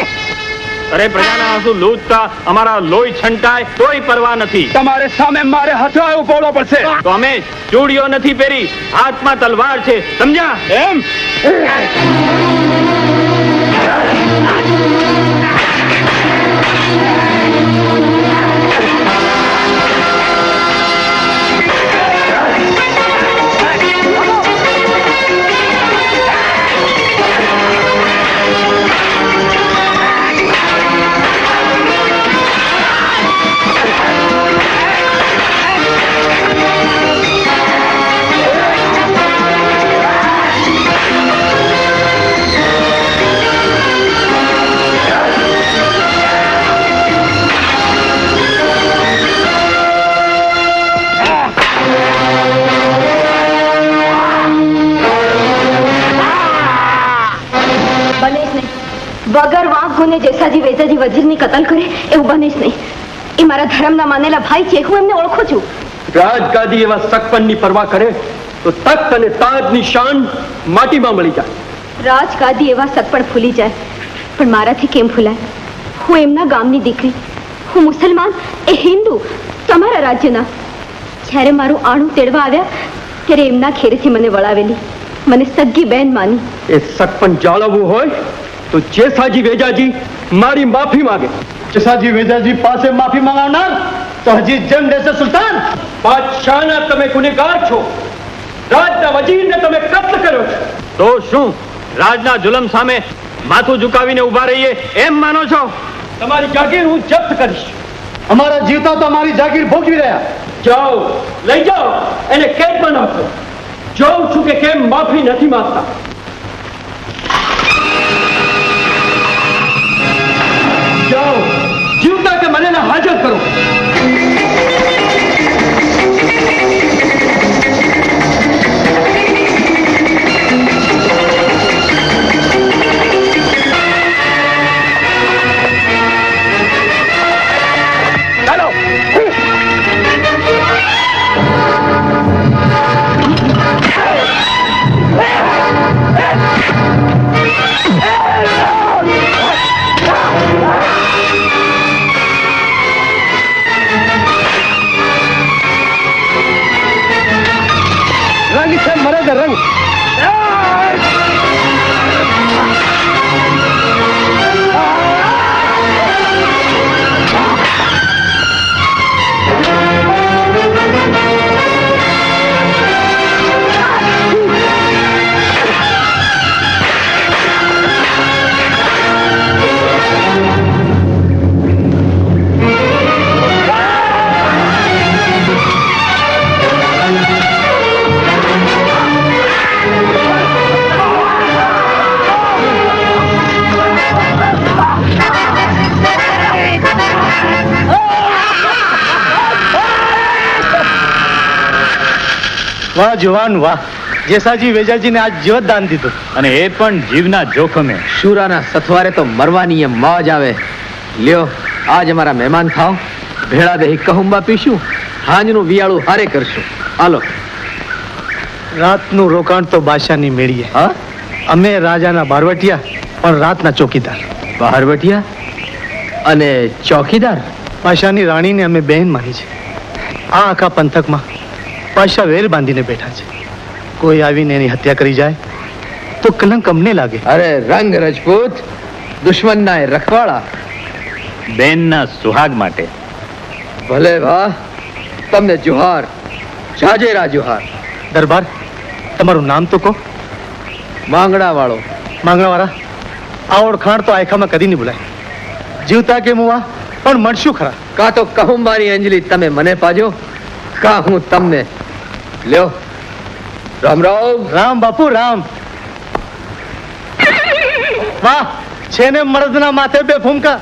અરે પ્રજાના આંસુ લૂંટતા અમારા લોહી છંટાય તોય પરવા નથી. તમારે સામે મારે હથિયાર ઉપાડવો પડશે. તો અમે ચૂડીઓ નથી પહેરી, હાથમાં તલવાર છે, સમજ્યા? એમ વગર વાંક ગુને જેસાજી વેજાજી વજીરની કતલ કરે એવું બને જ નહીં. એ મારા ધર્મના માનેલા ભાઈ છે, હું એમને ઓળખું છું. રાજગાદી એવા સકપણની પરવા કરે તો તખ્ત અને તાજની શાન માટીમાં મળી જાય. રાજગાદી એવા સગપણ ભૂલી જાય, પણ મારાથી કેમ ભૂલાય? હું એમના ગામની દીકરી, હું મુસલમાન, એ હિન્દુ, તમારા રાજ્યના. જ્યારે મારું આણું તેડવા આવ્યા ત્યારે એમના ખેરેથી મને વળાવેલી, મને સગી બેન માની. એ સકપણ જાળવવું હોય તો જેસાજી વેજાજી મારી માફી માંગે. જેસાજી વેજાજી પાસે માફી માંગનાર તો હજી જેમ દેશે સુલતાન. બાદશાહના તમે ગુનેગાર છો, રાજના વજીરને તમે કત્લ કર્યો છો. તો શું રાજના જુલમ સામે માથું ઝુકાવીને ઉભા રહીએ એમ માનો છો? તમારી જાગીર હું જપ્ત કરીશ. અમારા જીવતા તો અમારી જાગીર ભોગવી રહ્યા. જાઓ, લઈ જાઓ, એને કેદમાં નાખો. જોઉં છું કે કેમ માફી નથી માંગતા. જાઓ, જીવતા કે મને હાજર કરો. રંગ છે મરદ રંગ. વાહ જવાન વાહ, જેસાજી વેજાજીને આજ જીવતદાન દીધું, અને એ પણ જીવના જોખમે. શુરાના સથવારે તો મરવાની એમ મોજ આવે. લ્યો, આજ અમારા મહેમાન થાવ, ભેળા બેહી કહુંબા પીશું, હાંજનું વિયાળું હારે કરશું. હાલો. રાતનું રોકાણ તો બાદશાહની મેળીએ. હા, અમે રાજાના બારવટિયા પણ રાતના ચોકીદાર. બહારવટિયા અને ચોકીદાર? બાદશાહની રાણીને અમે બહેન માની છે. આ આખા પંથકમાં બાદશાહ વેલ બાંધીને બેઠા છે. કોઈ આવીને એની હત્યા કરી જાય તો કલંક અમને લાગે. અરે રંગ રજપૂત, દુશ્મનના એ રખવાળા. બેનના સુહાગ માટે. ભલે વાહ, તમને જુહાર, જાજેરા જુહાર. દરબાર, તમારું નામ તો કહો. માંગડા વાળો. માંગણાવાળા, આ ઓળખાણ તો આયખામાં કદી નહીં ભૂલાય. જીવતા કે મુવા પણ મળશું ખરા. કાં તો કહુંબાની અંજલિ તમે મને પાજો, કાં હું તમને. લ્યો, રામ રામ. રામ બાપુ રામ. વાહ, છે ને મર્દના માથે બે ફૂમકા.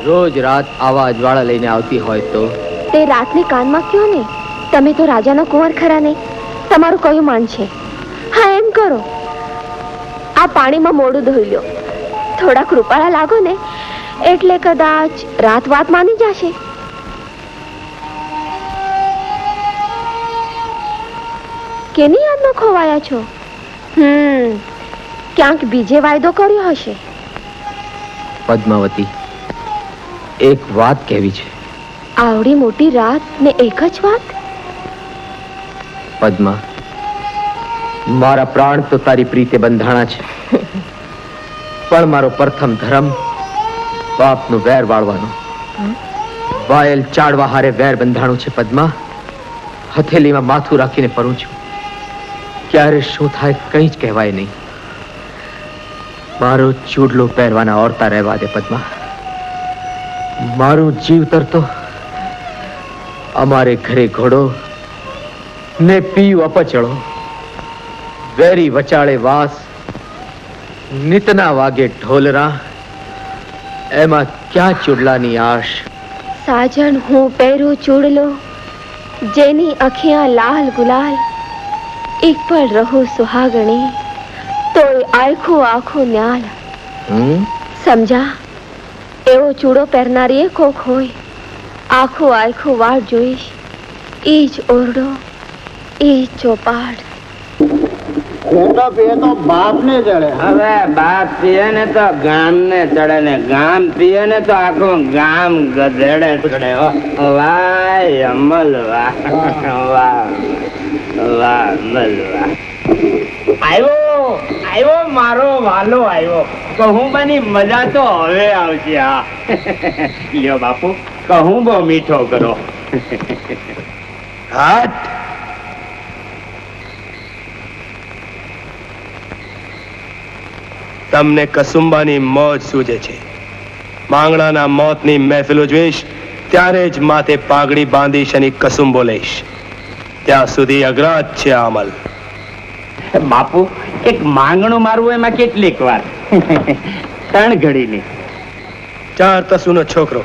રોજ રાત આવા અજવાળા લઈને આવતી હોય તો તે રાતને કાનમાં કયો ને, તમે તો રાજાનો કુંવર ખરા ને, તમારું કયું માન છે? હા, એમ કરો, આ પાણીમાં મોઢું ધોઈ લ્યો, થોડા કૃપાળા લાગો ને એટલે કદાચ રાત વાત માની જશે. કેની યાદમાં ખોવાયા છો? ક્યાંક બીજે વાયદો કર્યો હશે. પદ્માવતી, એક વાત કહેવી છે. આવડી મોટી રાત ને એક જ વાત? પદ્મા, મારા પ્રાણ તો તારી પ્રીતે બંધાણા છે, પણ મારો પ્રથમ ધર્મ બાપનું વેર વાળવાનો. વાયલ ચાડવા હારે વેર બંધાણું છે. પદ્મા, હથેલીમાં માથું રાખીને ફરું છું. ક્યારે શું થાય કંઈ જ કહેવાય નહીં. મારો ચૂડલો પહેરવાના ઓરતા રહેવા દે. પદ્મા, મારું જીવતર તો અમારે ઘરે ઘોડો ને પીયું અપચળો, વેરી વચાળે વાસ, નિતના વાગે ઢોલરા, એમાં ક્યાં ચૂડલાની આશ. સાજણ હું પહેરું ચૂડલો, જેની અખિયાં લાલ ગુલાલ, એક પર રહું સુહાગણી, તોય આખું આખું ન્યાલ. સમજા, એવો ચૂડો પહેરનારી કોક હોય, આખું આખું વાળ જોઈશ, ઈ જ ઓરડો, ઈ જ ચોપાડ. બાપ ને ચડે. હવે બાપ પીએ ને તો ગામ ને ચડે ને ગામ પીએ ને તો આખું ગામ ગધેડે ચડે. વાહ અમલ વાહ, વાહ વાહ અમલ વાહ. આવ્યો મારો વાલો આવ્યો. કહું બની મજા તો હવે આવશે. હા લ્યો બાપુ, કહું બહુ મીઠો કરો. હાથ તમને કસુંબાની મોજ સૂજે છે. માંગણાના મોતની મહેફિલો જોઈશ ત્યારે જ માથે પાઘડી બાંધીશ અને કસુંબો લઈશ. ત્યાં સુધી અઘરા જ છે અમલ. બાપુ, એક માંગણું મારવું એમાં કેટલીક વાર? 3 ઘડીની. 4 તસુનો છોકરો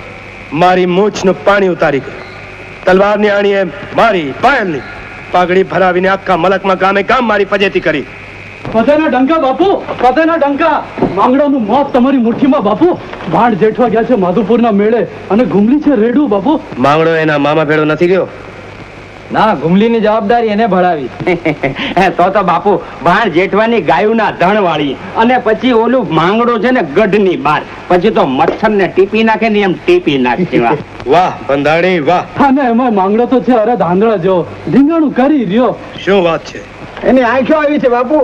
મારી મૂછનું પાણી ઉતારી ગયો. તલવારની આણીએ મારી પાયલની પાઘડી ભરાવીને આખા મલકમાં ગામે ગામ મારી ફજેતી કરી. ફતેના ડંકા બાપુ, ફતેના ડંકા. માંગડાનું મોત તમારી મુઠ્ઠીમાં બાપુ. ભાણ જેઠવા ગયા છે માધુપુરના મેળે અને ઘુમલી છે રેડું બાપુ. માંગડો એના મામા ભેળો નથી ગયો. ના, ઘુમલીની જવાબદારી એને ભળાવી. તો બાપુ ભાણ જેઠવાની ગાયુના ધણ વાળી, અને પછી ઓલું માંગડો છે ને ગઢની બાર, પછી તો મચ્છર ને ટીપી નાખે ને એમ ટીપી નાખે. વાહ બંધાણી વાહ. અને એમાં માંગડો તો છે અરે ધાંધળા જેવો, ધીંગાણું કરી રહ્યો. શું વાત છે? એની આંખો આવી છે બાપુ.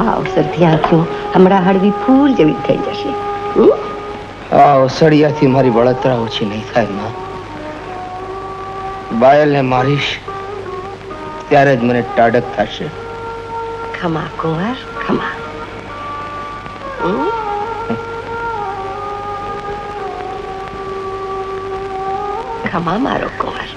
આ અવસરથી આંખો હમણાં હળવી ફૂલ જેવી થઈ જશે. આ ઓસડિયાથી મારી બળતરા ઓછી નહીં થાય માં. બાયલને મારીશ ત્યારે જ મને ટાઢક થશે. ખમા કુંવર ખમા. ખમા મારો કુંવર.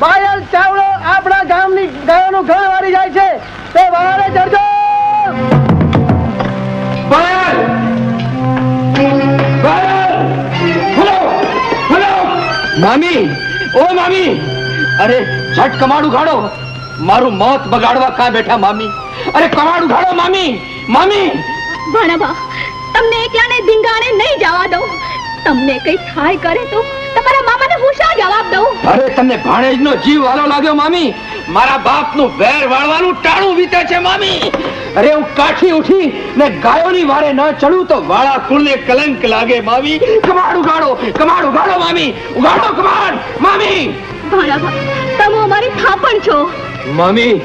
બાયલ ચાવડો આપણા ગામની ગાયોનું ઘર વાળી જાય છે, તે વાળે ચડજો. બાયલ! બાયલ! હલો! હલો! મામી, ઓ મામી, અરે ઝટ કમાડું ગાડો. મારું મોત બગાડવા કાં બેઠા મામી? અરે કમાડું ગાડો મામી. મામી ભણવા, તમને એકલાને ધીંગાણે નહીં જવા દઉં. તમને કઈ થાય કરે તો તમારા મામાને હું શા જવાબ દઉં? અરે તમને ભાણેજનો જીવ વાલો લાગ્યો મામી? મારા બાપનું વેર વાળવાનું ટાણું વીતે છે મામી. અરે હું કાઠી ઉઠી ને ગાયોની વારે ન ચડું તો વાળા કુળને કલંક લાગે મામી. કમાડ ઉગાડો મામી, ઉગાડો કમાડ મામી. ભણવા, તમે અમારી થાપણ છો. મામી,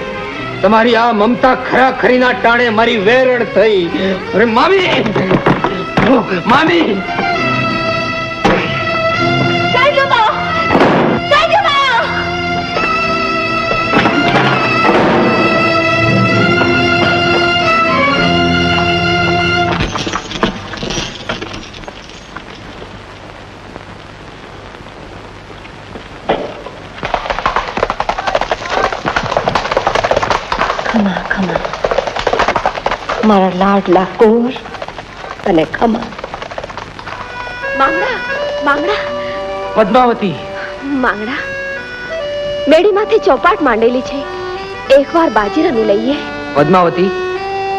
તમારી આ મમતા ખરા ખરીના ટાણે મારી વેરડ થઈ. અરે મામી, મામી. ખમા ખમા મારા લાડલા કુંવર અને ખમા. માંગડા, માંગડા, પદ્માવતી. માંગડા, મેડીમાંથી ચોપાટ માંડેલી છે, એકવાર બાજી રમી લઈએ. પદ્માવતી,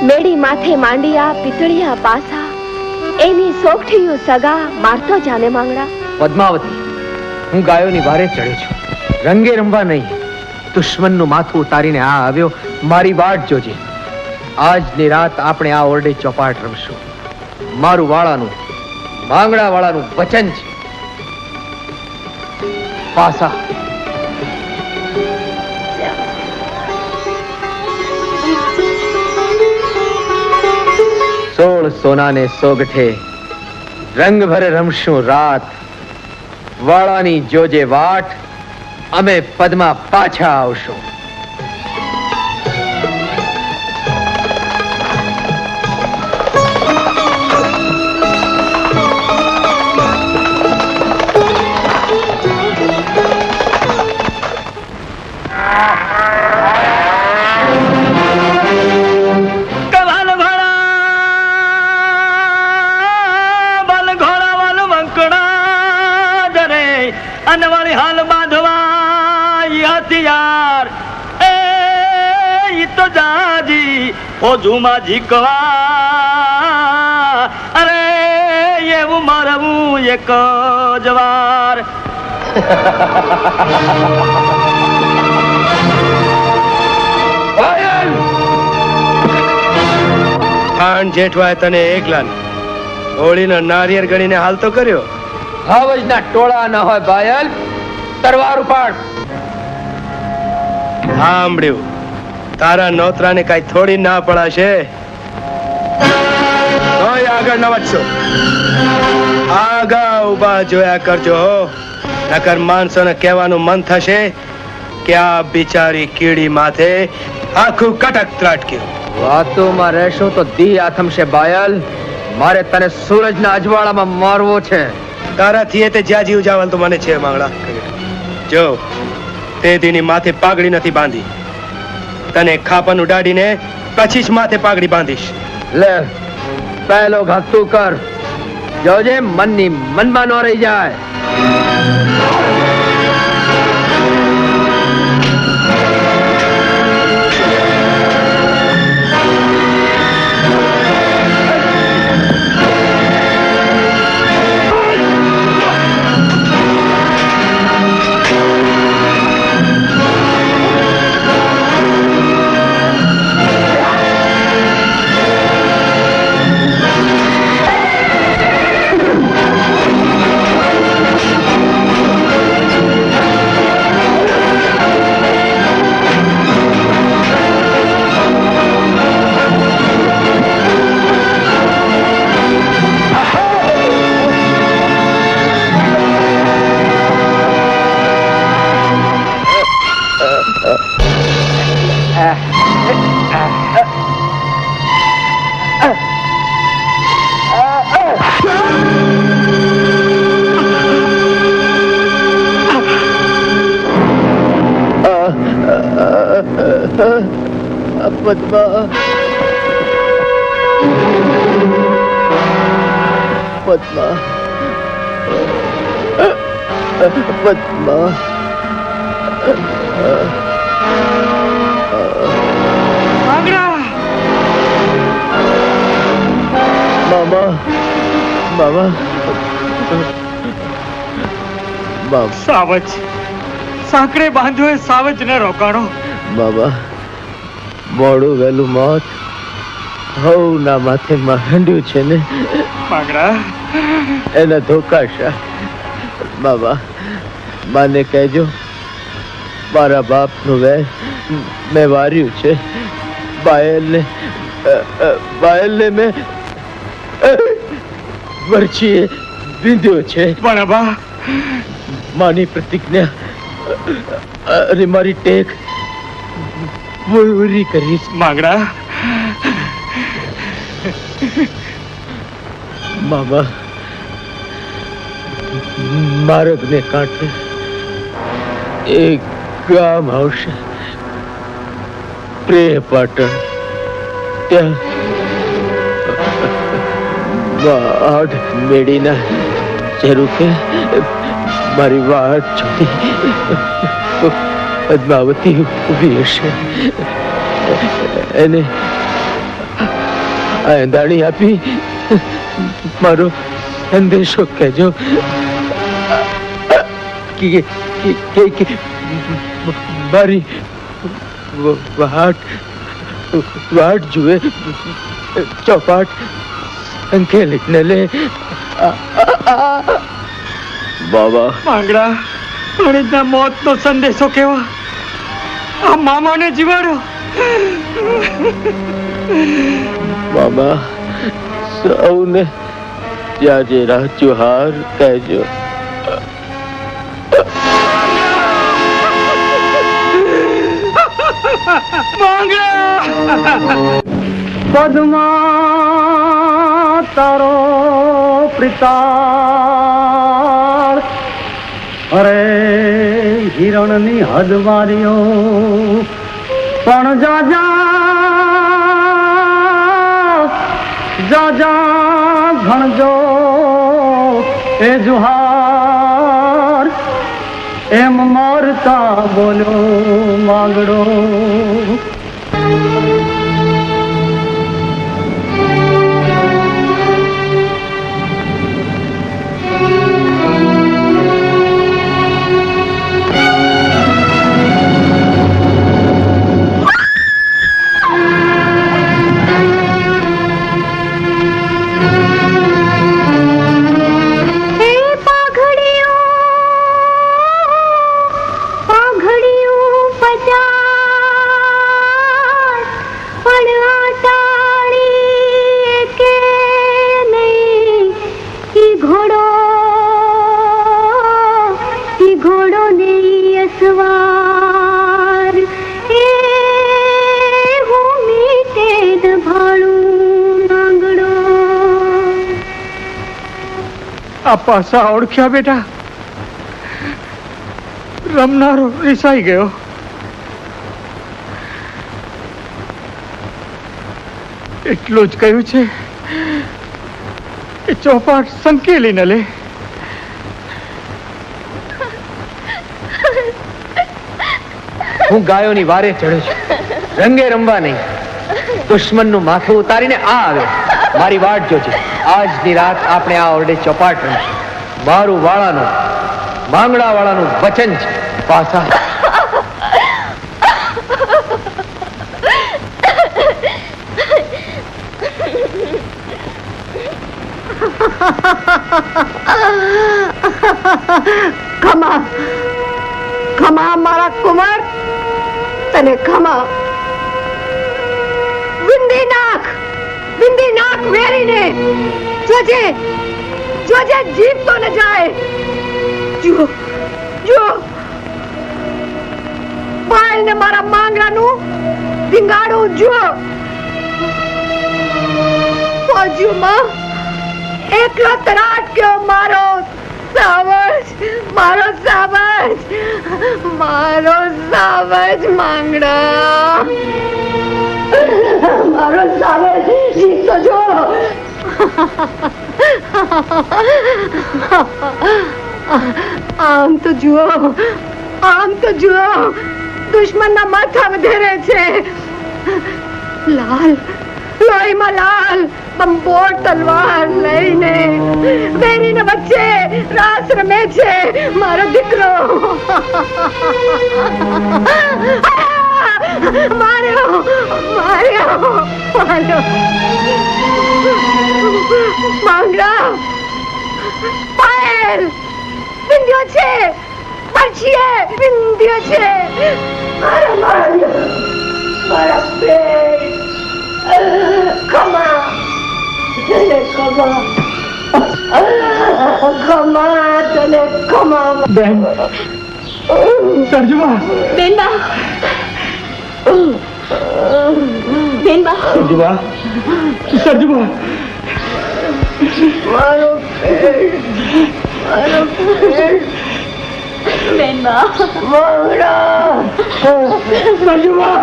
મેડી માથે માંડિયા પિતળિયા પાસા, એની સોગઠીયું સગા મારતો જાને માંગડા. પદ્માવતી, હું ગાયોની વારે ચડ્યો છું, રંગે રમવા નહીં. દુશ્મનનું માથું ઉતારીને આ આવ્યો. મારી વાટ જોજે. આજની રાત આપણે આ ઓરડે ચોપાટ રમશું. મારું વાળાનું માંગડા વાળાનું વચન છે. પાસા સોળ સોનાને સોગઠે રંગ ભરે રમશું રાત. વાળાની જોજે વાટ, અમે પદમાં પાછા આવશું. અનવાળી હાલ બાંધવા હથિયાર એ તો જાજી ઓજુમાં જીકવા. અરે એવું મારવું એક જ વાર. ખાણ જેઠવાય તને એકલા હોળીનો નારિયેળ ગણીને હાલ તો કર્યો. હાવજના ટોળા ન હોય બાયલ, તરવાર ઉપાડ. સાંભળ્યું, તારા નોતરાને કઈ થોડી ના પડાશે. આગળ ન વધશો, આગા ઉભા જોયા કરજો. નકર માણસોને કહેવાનું મન થશે કે આ બિચારી કીડી માથે આખું કટક ત્રાટક્યું. વાતોમાં રહેશો તો દી આથમશે બાયલ. મારે તને સૂરજના અજવાળામાં મારવો છે. તારાથી તે જ્યાં જીવ જાવલ તો મને છે માંગડા. જો તે દીની માથે પાઘડી નથી બાંધી, તને ખાપન ઉડાડીને પછી જ માથે પાઘડી બાંધીશ. લે પહેલો ઘાત તું કર, જોજે મનની મનમાં ન રહી જાય. પદ્મા, પદ્મા, પદ્મા. મામા, મામા, સાવજ સાંકડે બાંધ્યો એ સાવજ ને રોકાણો. બાબા, મોડું વહેલું મોત હવના માથે માંડ્યું છે ને. માંગડા એના ધોકાશા. બાબા, માને કહેજો મારા બાપનું વેર મેં વાર્યું છે. બાયલને મેં વરચીએ બીંધ્યો છે. પણ બા, માની પ્રતિજ્ઞા અને મારી ટેક પૂરી કરીશ. માંગડા મામા, માર્ગને કાંઠે એક ગામ આવશે, પ્રેહ પાટણ. ત્યાં વાડ મેળીના ચેરુકે મારી વાટ જોતી પદ્માવતી ઉભી હશે. એને આંદાણી આપી મારો સંદેશો કહેજો કે મારી વાટ જુએ ચોપાટ સંકેલીને લે બાબા. માંગડા અણિતના મોતનો સંદેશો કેવા આ મામાને જીવાડો. બાબા સૌને ત્યાજે રાજ્યોહાર કહેજો. પદ્મા તારો પ્રિતાળ અરે હિરણની હદ માર્યો પણ જાજા ભણજો એ જુહાર એમ મારતા બોલ્યો માંગડો. આ પાસા ઓળખ્યા બેટા? રમનારો રિસાઈ ગયો. એટલું જ કહ્યું છે એ ચોપાટ સંકેલી ન લે. હું ગાયોની વારે ચડ્યો છું, રંગે રમવા નહીં. દુશ્મનનું માથું ઉતારીને આ આવ્યો. મારી વાટ જોજે. આજની રાત આપણે આ ઓરડે ચોપાટ રમીશું. મારું વાળાનું માંગડા વાળાનું વચન છે. પાસા ખમા ખમા મારા કુમાર, તને ખમા. વિંદી નાખ વેરીને. જોજે જોજે જીભ તો ન જાય. જો જો બાળને મારા માંગડાનું ટીંગાડું જો. બાજુમાં એકલો તરાટ ગયો મારો સાવજ, મારો સાવજ, મારો સાવજ માંગડા, મારો સાવજ. જીત તો જો. આમ તો જુઓ, આમ તો જુઓ, દુશ્મનના માથા વધેરે છે. લાલ લોહીમાં લાલ બંબોળ તલવાર લઈને બેરીને વચ્ચે રાસ રમે છે મારો દીકરો. માર્યો માર્યો માર્યો. માંગડા પાયલ વિંધ્યો છે, પરછીએ વિંધ્યો છે. મારા માર્યો મારા પેટ. ખમા તને ખમા, ખમા તને ખમા. બેન તર્જુમા. બેનબા બેનબા તર્જુમા તર્જુમા. મારો પેટ, મારો પેટ. બેનબા માંગડા તર્જુમા.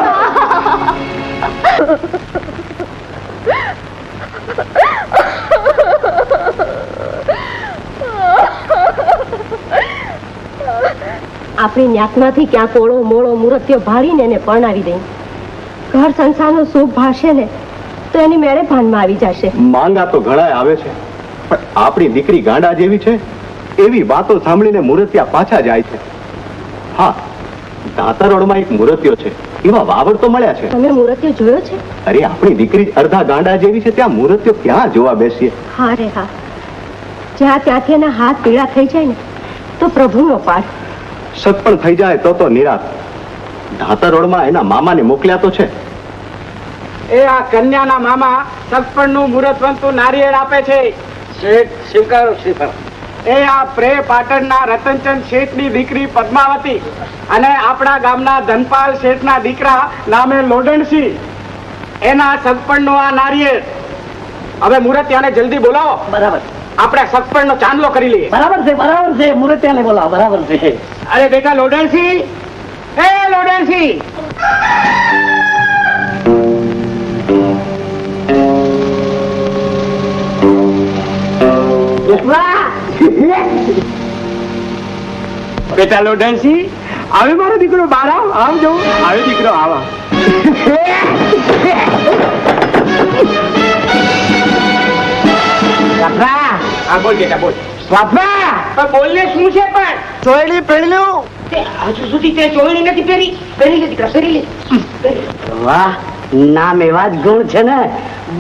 આપણી જ્ઞાતમાંથી ક્યાંક ઓળો મોળો મૂર્તિઓ ભાળીને એને પરણાવી દઈ. ઘર સંસારનો શુભ ભાષે ને તો એની મેળે ભાનમાં આવી જશે. માંગા તો ઘણાય આવે છે, પણ આપણી દીકરી ગાંડા જેવી છે એવી વાતો સાંભળીને મૂર્તિયા પાછા જાય છે. હા, દાતા રોડમાં એક મૂર્તિઓ છે, એવા વાવડ તો મળ્યા છે. તમે મૂર્તિઓ જોયો છે? અરે આપણી દીકરી જ અડધા ગાંડા જેવી છે, ત્યાં મૂર્તિઓ ક્યાં જોવા બેસીએ? હા રે હા, જ્યાં ત્યાંથી એના હાથ પીળા થઈ જાય ને તો પ્રભુનો પાઠ. સત્પણ થઈ જાય તો નિરાત. દાતા રોડમાં એના મામાને મોકલ્યા તો છે. એ આ કન્યાના મામા સગપણનું મુહૂર્તવંતું નારિયેળ આપે છે. શેઠ સ્વીકારો સ્વીકારો. એ આ પ્રે પાટણના રતનચંદ શેઠની દીકરી પદ્માવતી અને આપણા ગામના ધનપાલ શેઠના દીકરા નામે લોડણસિંહ, એના સગપણનું આ નારિયેળ. હવે મુહૂર્તિયાને જલ્દી બોલાવો. બરાબર, આપણે સગપણનો ચાંદલો કરી લઈએ. બરાબર છે મુહૂર્તિયાને બોલાવો. બરાબર છે. અરે બેટા લોડણસિંહ, એ લોડણસિંહ, બેટા લોડણસિંહ, આવે મારો દીકરો બહાર આવ. આવજો. આવે દીકરો, આવા. બોલ બેટા બોલ. બોલ ને શું છે? પણ ચોયડી પહેરી લો. હજુ સુધી તે ચોયડી નથી પહેરી. પહેરી લે દીકરા, પહેરી લે. વાહ, નામ એવા જ ગુણ છે ને.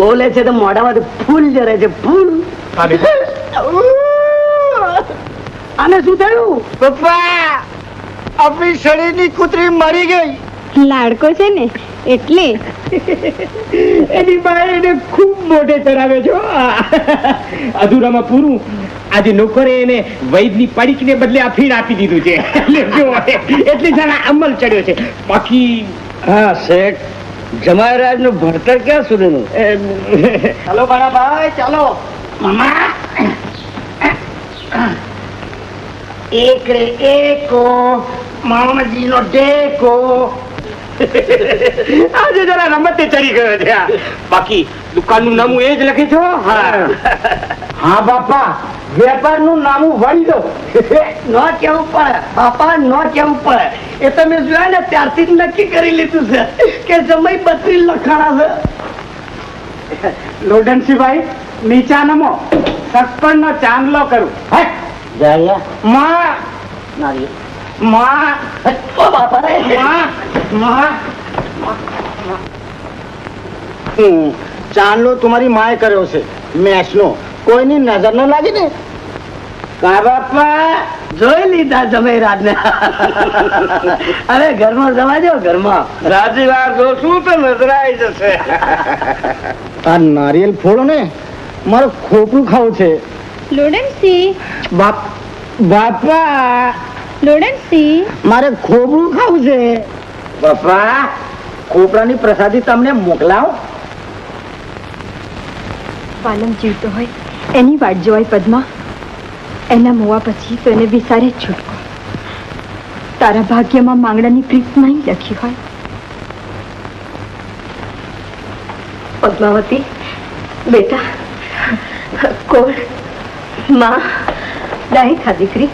બોલે છે તો મોઢામાંથી ફૂલ જરે છે, ફૂલ. આને શું થયું? પપ્પા, આપણી શરીરની કૂતરી મરી ગઈ. લાડકો છે ને એટલે એની બાઈ એને ખૂબ મોઢે ચડાવે છો. અધૂરામાં પૂરું. આજે નોકરે એને વૈદની પડીકને બદલે આ ફીણ આપી દીધું છે. એટલે જરા અમલ ચડ્યો છે. બાકી હા શેઠ, જમાયરાજ નું ભણતર ક્યાં સુધીનું? ચાલો બાળાભાઈ, ચાલો. મામા એક રે એકો, મામાજી નો ટેકો. આજે જરા રમતે ચડી ગયો છે. બાકી દુકાનનું નામું એ જ લખે છો? હા બાપા, વેપારનું નામું વળી દો. ન કેવું પડે બાપા, ન કેવું પડે. એ તમે જોયા ને ત્યારથી જ નક્કી કરી લીધું છે કે જમાઈ 32 લખાણા છે. લોડનસિંહભાઈ, નીચા નમો. સગપણ નો ચાંદલો કરું. ચાંદલો તમારી માએ કર્યો છે, મેચ નો. કોઈની નજર ન લાગી ને? કા બાપા, જોઈ લીધા જમેરાજ ને. અરે ઘરમાં જવા દો, ઘરમાં. રાજી વાર જોશું તો નજરાઈ જશે. આ નારિયેલ ફોડો ને, મારે ખોપરું ખાવું છે. લોડનસિંહ, બાપા, લોડનસિંહ, મારે ખોપરું ખાવું છે. બાપા, ખોપરાની પ્રસાદી તમને મોકલાવ. પાલમ જીવતો હોય એની વાટ જોવાય પદ્મા. એના મોવા પછી તો એને વિસારે જ છૂટકો. તારા ભાગ્યમાં માંગડાની પ્રીત નહીં લખી હોય. પદ્માવતી બેટા, કોણ માં ડાહી થા દીકરી.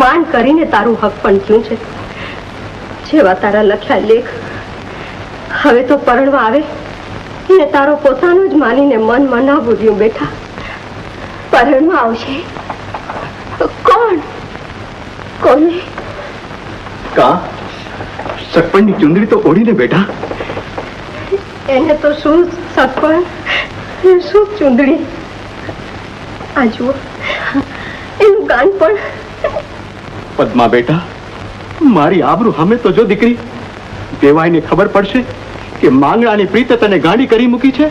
માન કરીને તારું હક પણ થયું છે. જેવા તારા લખ્યા લેખ હવે તો પરણવા આવે ને તારો પોતાનો જ માનીને મન મનાવું રહ્યું. બેટા, પરણવા આવશે. કોણ? કોને? કા સગપણની ચુંદડી તો ઓઢીને બેટા. એને તો શું સગપણ, શું ચુંદડી. આ જુઓ, એનું ગાન પણ. પદ્મા બેટા, મારી આબરૂ હમે તો જો દીકરી. દેવાઈને ખબર પડશે કે માંગણાની પ્રીત તને ગાડી કરી મૂકી છે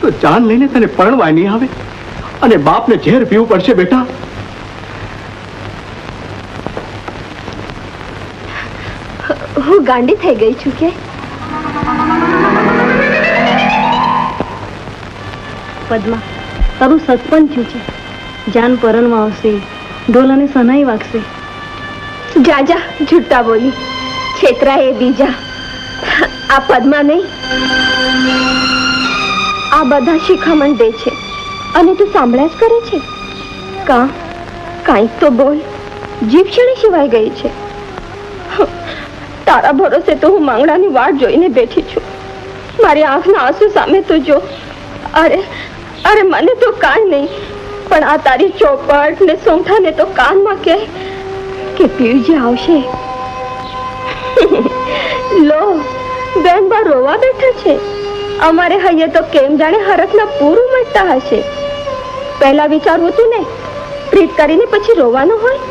તો જાન લઈને તને પરણવાય નહીં આવે અને બાપને ઝેર પીવું પડશે બેટા. હું ગાંડી થઈ ગઈ છું કે? પદ્મા, તારું સત્પન થયું છે. જાન પરણમાં આવશે, ઢોલ અને સનાઈ વાગશે. જા જા, છૂટા બોલી. છેતરા એ બીજા. આ પદ્મા નહીં, આ બધા શિખામણ દે છે અને તું સાંભળ્યા જ કરે છે. કાંઈક તો બોલ. જીભ છેડી સિવાય ગઈ છે. તારા ભરોસે તો હું માંગડાની વાટ જોઈને બેઠી છું. મારી આંખના આંસુ સામે તો જો. અરે અરે, મને તો કાંઈ નહીં, પણ આ તારી ચોપટ ને સોંઠાને તો કાનમાં કે પીળજી આવશે લો બેન બા રોવા બેઠા છે. અમારે હૈયે તો કેમ જાણે હરખના પૂરું મટતા હશે. પહેલા વિચારવું તું ને, પ્રીત કરીને પછી રોવાનું હોય.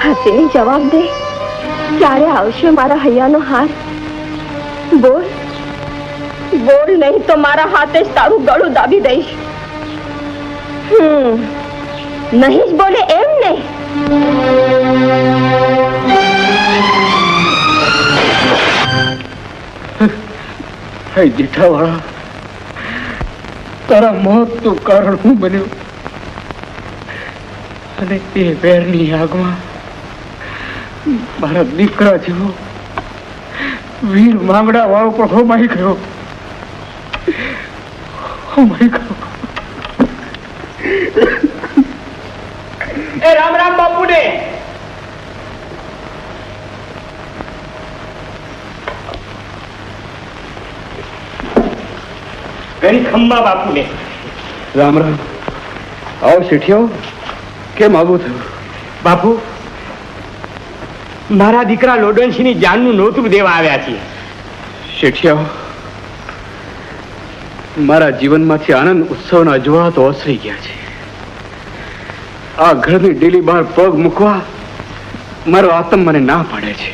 હસીને જવાબ દે, ક્યારે આવશે મારા હૈયાનો હાર? બોલ બોલ, નહીં તો મારા હાથે જ તારું ગળું દાબી દઈશ. નહીં જ બોલે એમ નહીં. હે જેઠાવાળા, તારા મોત નું કારણ હું બન્યું અને તે વેરની આગમાં મારા દીકરા જેવો વીર માંગડા વાળો પણ હોમાઈ ગયો. એ રામ રામ બાપુ ને. ઘણી ખંભા બાપુ ને. રામ રામ. આવો શેઠિયો, કેમ આવું થયું? બાપુ, મારા દીકરા લોડનસિંહની જાનનું નોતરું દેવા આવ્યા છીએ. શેઠિયાઓ, મારા જીવનમાંથી આનંદ ઉત્સવના અજવાળા તો ઓસરી ગયા છે. આ ઘરની ડેલી બહાર પગ મૂકવા મારો આતમ મને ના પાડે છે.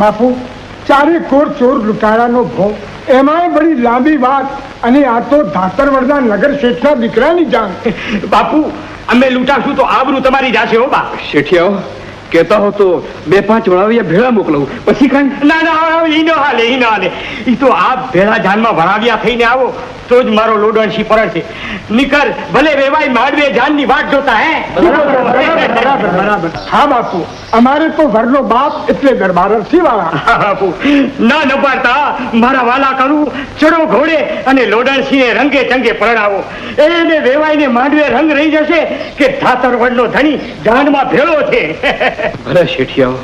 બાપુ, ચારે કોર ચોર લૂંટારાનો ભોગ, એમાંય બડી લાંબી વાત, અને આ તો ધાતરવડના નગર શેઠના દીકરાની જાન. બાપુ, અમે લૂંટાશું તો આબરૂ તમારી જાશે હો બા. શેઠિયાઓ, કહેતા હો તો 2-5 વળાવિયા ભેળા મોકલાવું, પછી કઈ? ના, ઈ નો હાલે, ઈ નો હાલે. ઈ તો આપ ભેળા જાનમાં વળાવિયા થઈને આવો તો જ મારો લોડણસી પડશે. નીકળ, ભલે વેવાય માંડવે જાનની વાટ જોતા. હે બરાબર. હા બાપુ, અમારે તો ઘરનો બાપ એટલે દરબારસી વાળા. બાપુ, ના ન પાડતા, મારા વાલા કરું ચડો ઘોડે અને લોડણસીને રંગે ચંગે પરણાવો. એને વેવાઈને માંડવે રંગ રહી જશે કે ધાતરવડનો ધણી જાનમાં ભેળો છે. ભલે શેઠિયાઓ,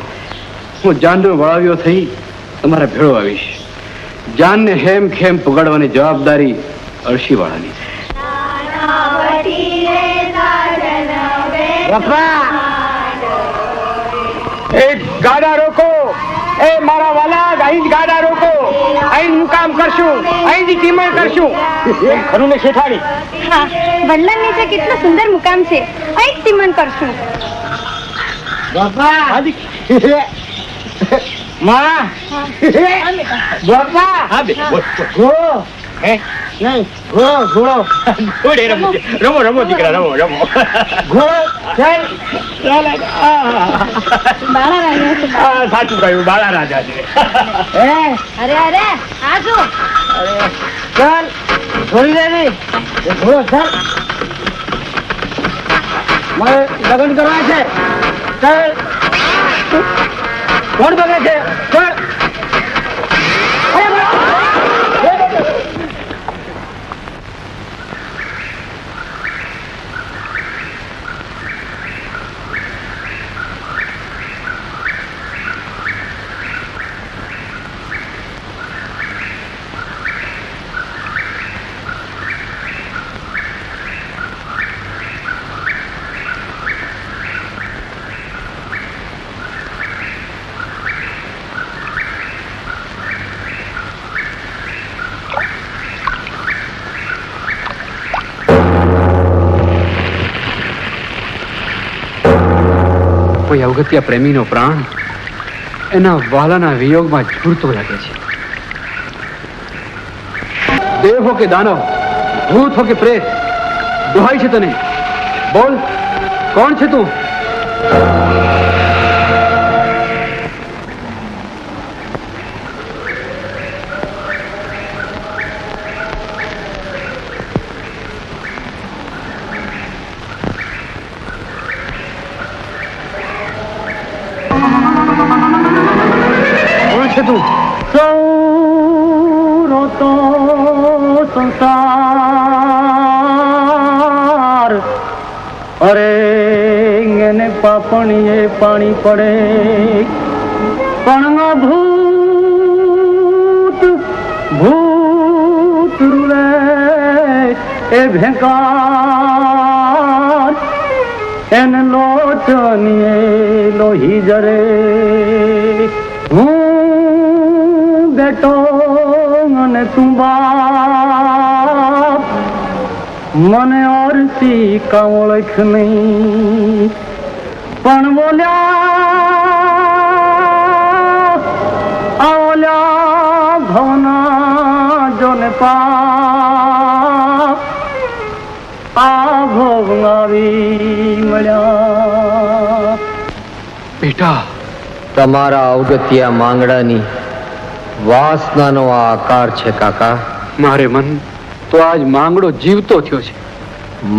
હું જાનનો વળાવ્યો થઈ તમારા ભેળો આવીશ. જાનને હેમ ખેમ પુગાડવાની જવાબદારી અળશીવાળાની છે. ગાડા રોકો, એ મારા વાલા, અહીં ગાડા રોકો. અહીં મુકામ કરશું, અહીંથી ટીમણ કરશું. ખરું ને શેઠાણી? હા, વડલા નીચે કેટલો સુંદર મુકામ છે, અહીં ટીમણ કરશું. બાપા, માં, બાપા, હા બે ઘોડો, હે નહીં ઘોડો, ઘોડે રમો રમો દીકરા, રમો રમો ઘોડો. ચાલ બાળા રાજા. સાચું કહ્યું, બાળા રાજા છે. અરે અરે આ જો. ચાલ છોડી દે નહીં ઘોડો. ચાલ, મારે લગ્ન કરવા છે. ચાલ, કોણ બગે છે? ચાલ. કોઈ અવગત્યા પ્રેમીનો પ્રાણ એના વાલાના વિયોગમાં ઝૂરતો લાગે છે. દેવ હો કે દાનવ, ભૂત હો કે પ્રેત, દુહાઈ છે તને, બોલ કોણ છે તું? સૌરો તો સંસાર, અરે એને પાપણીએ પાણી પડે, પણ ભૂત ભૂત રૂલે એ ભેંકાર, એને લોચનીએ લોહી જરે. બેટો અને તું બાપ, મને ઓરસી કા ઓળખ નહીં, પણ બોલ્યા ભવના જોને પાપ, આ ભોગ આવી મળ્યા. બેટા, તમારા અવગત્યા માંગડાની વાસનાનો આ આકાર છે કાકા. મારે મન તો આજ માંગડો જીવતો થયો છે.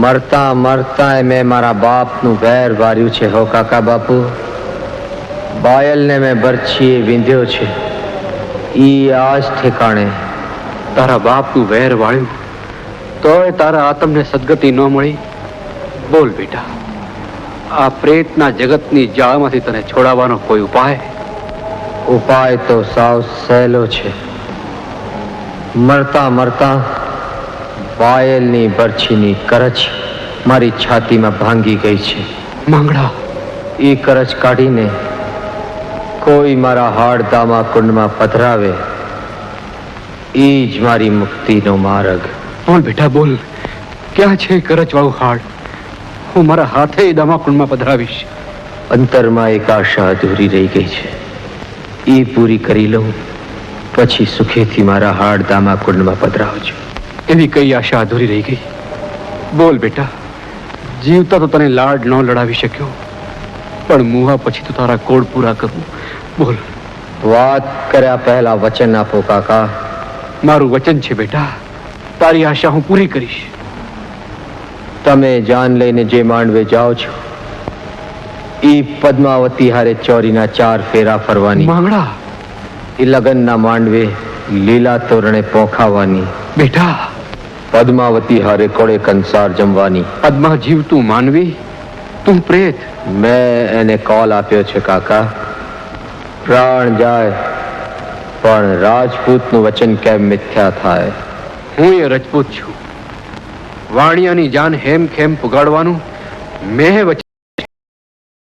મરતા મરતા મેં મારા બાપનું વેર વાર્યું છે હો કાકા બાપુ. બાયલને મેં બરછીએ વિંધ્યો છે, ઈ આજ ઠેકાણે. તારા બાપનું વેર વાળ્યું તોય તારા આત્મને સદગતિ ન મળી. બોલ બેટા, આ પ્રેતના જગતની જાળમાંથી તને છોડાવવાનો કોઈ ઉપાય? ઉપાય તો સાવ સહેલો છે. મરતા મરતા બાયલની બરછીની કરચ મારી છાતીમાં ભાંગી ગઈ છે. માંગડા, એ કરચ કાઢીને કોઈ મારા હાડદામા કુંડમાં પધરાવે, એ જ મારી મુક્તિનો માર્ગ. બોલ બેટા બોલ, ક્યાં છે કરચ વાળું હાડ? હું મારા હાથે દામાકુંડમાં પધરાવીશ. અંતરમાં એક આશા અધૂરી રહી ગઈ છે, એ પૂરી કરી લઉં પછી સુખેથી મારા હાડ દામાકુંડમાં પધરાવજો. એવી કઈ આશા અધૂરી રહી ગઈ? બોલ બેટા, જીવતા તો તને લાડ ન લડાવી શક્યો, પણ મુવા પછી તો તારા કોડ પૂરા કરું. બોલ. વાત કર્યા પહેલા વચન આપો કાકા. મારું વચન છે બેટા, તારી આશા હું પૂરી કરીશ. તમે જાન લઈને જે માંડવે જાઓ છો, એ પદ્માવતી હારે ચોરીના 4 ફેરા ફરવાની. માંગડા, એ લગનના માંડવે લીલા તોરણે પોખાવાની. બેટા, પદ્માવતી હારે કોળે કંસાર જમવાની. પદ્મા જીવતું માનવી, તું પ્રેત. મેં એને કોલ આપ્યો છે કાકા. પ્રાણ જાય પણ રાજપૂતનું વચન કેમ મિથ્યા થાય? હું એ રજપૂત છું. વાણિયાની જાન હેમ ખેમ પુગાડવાનું મેં વચન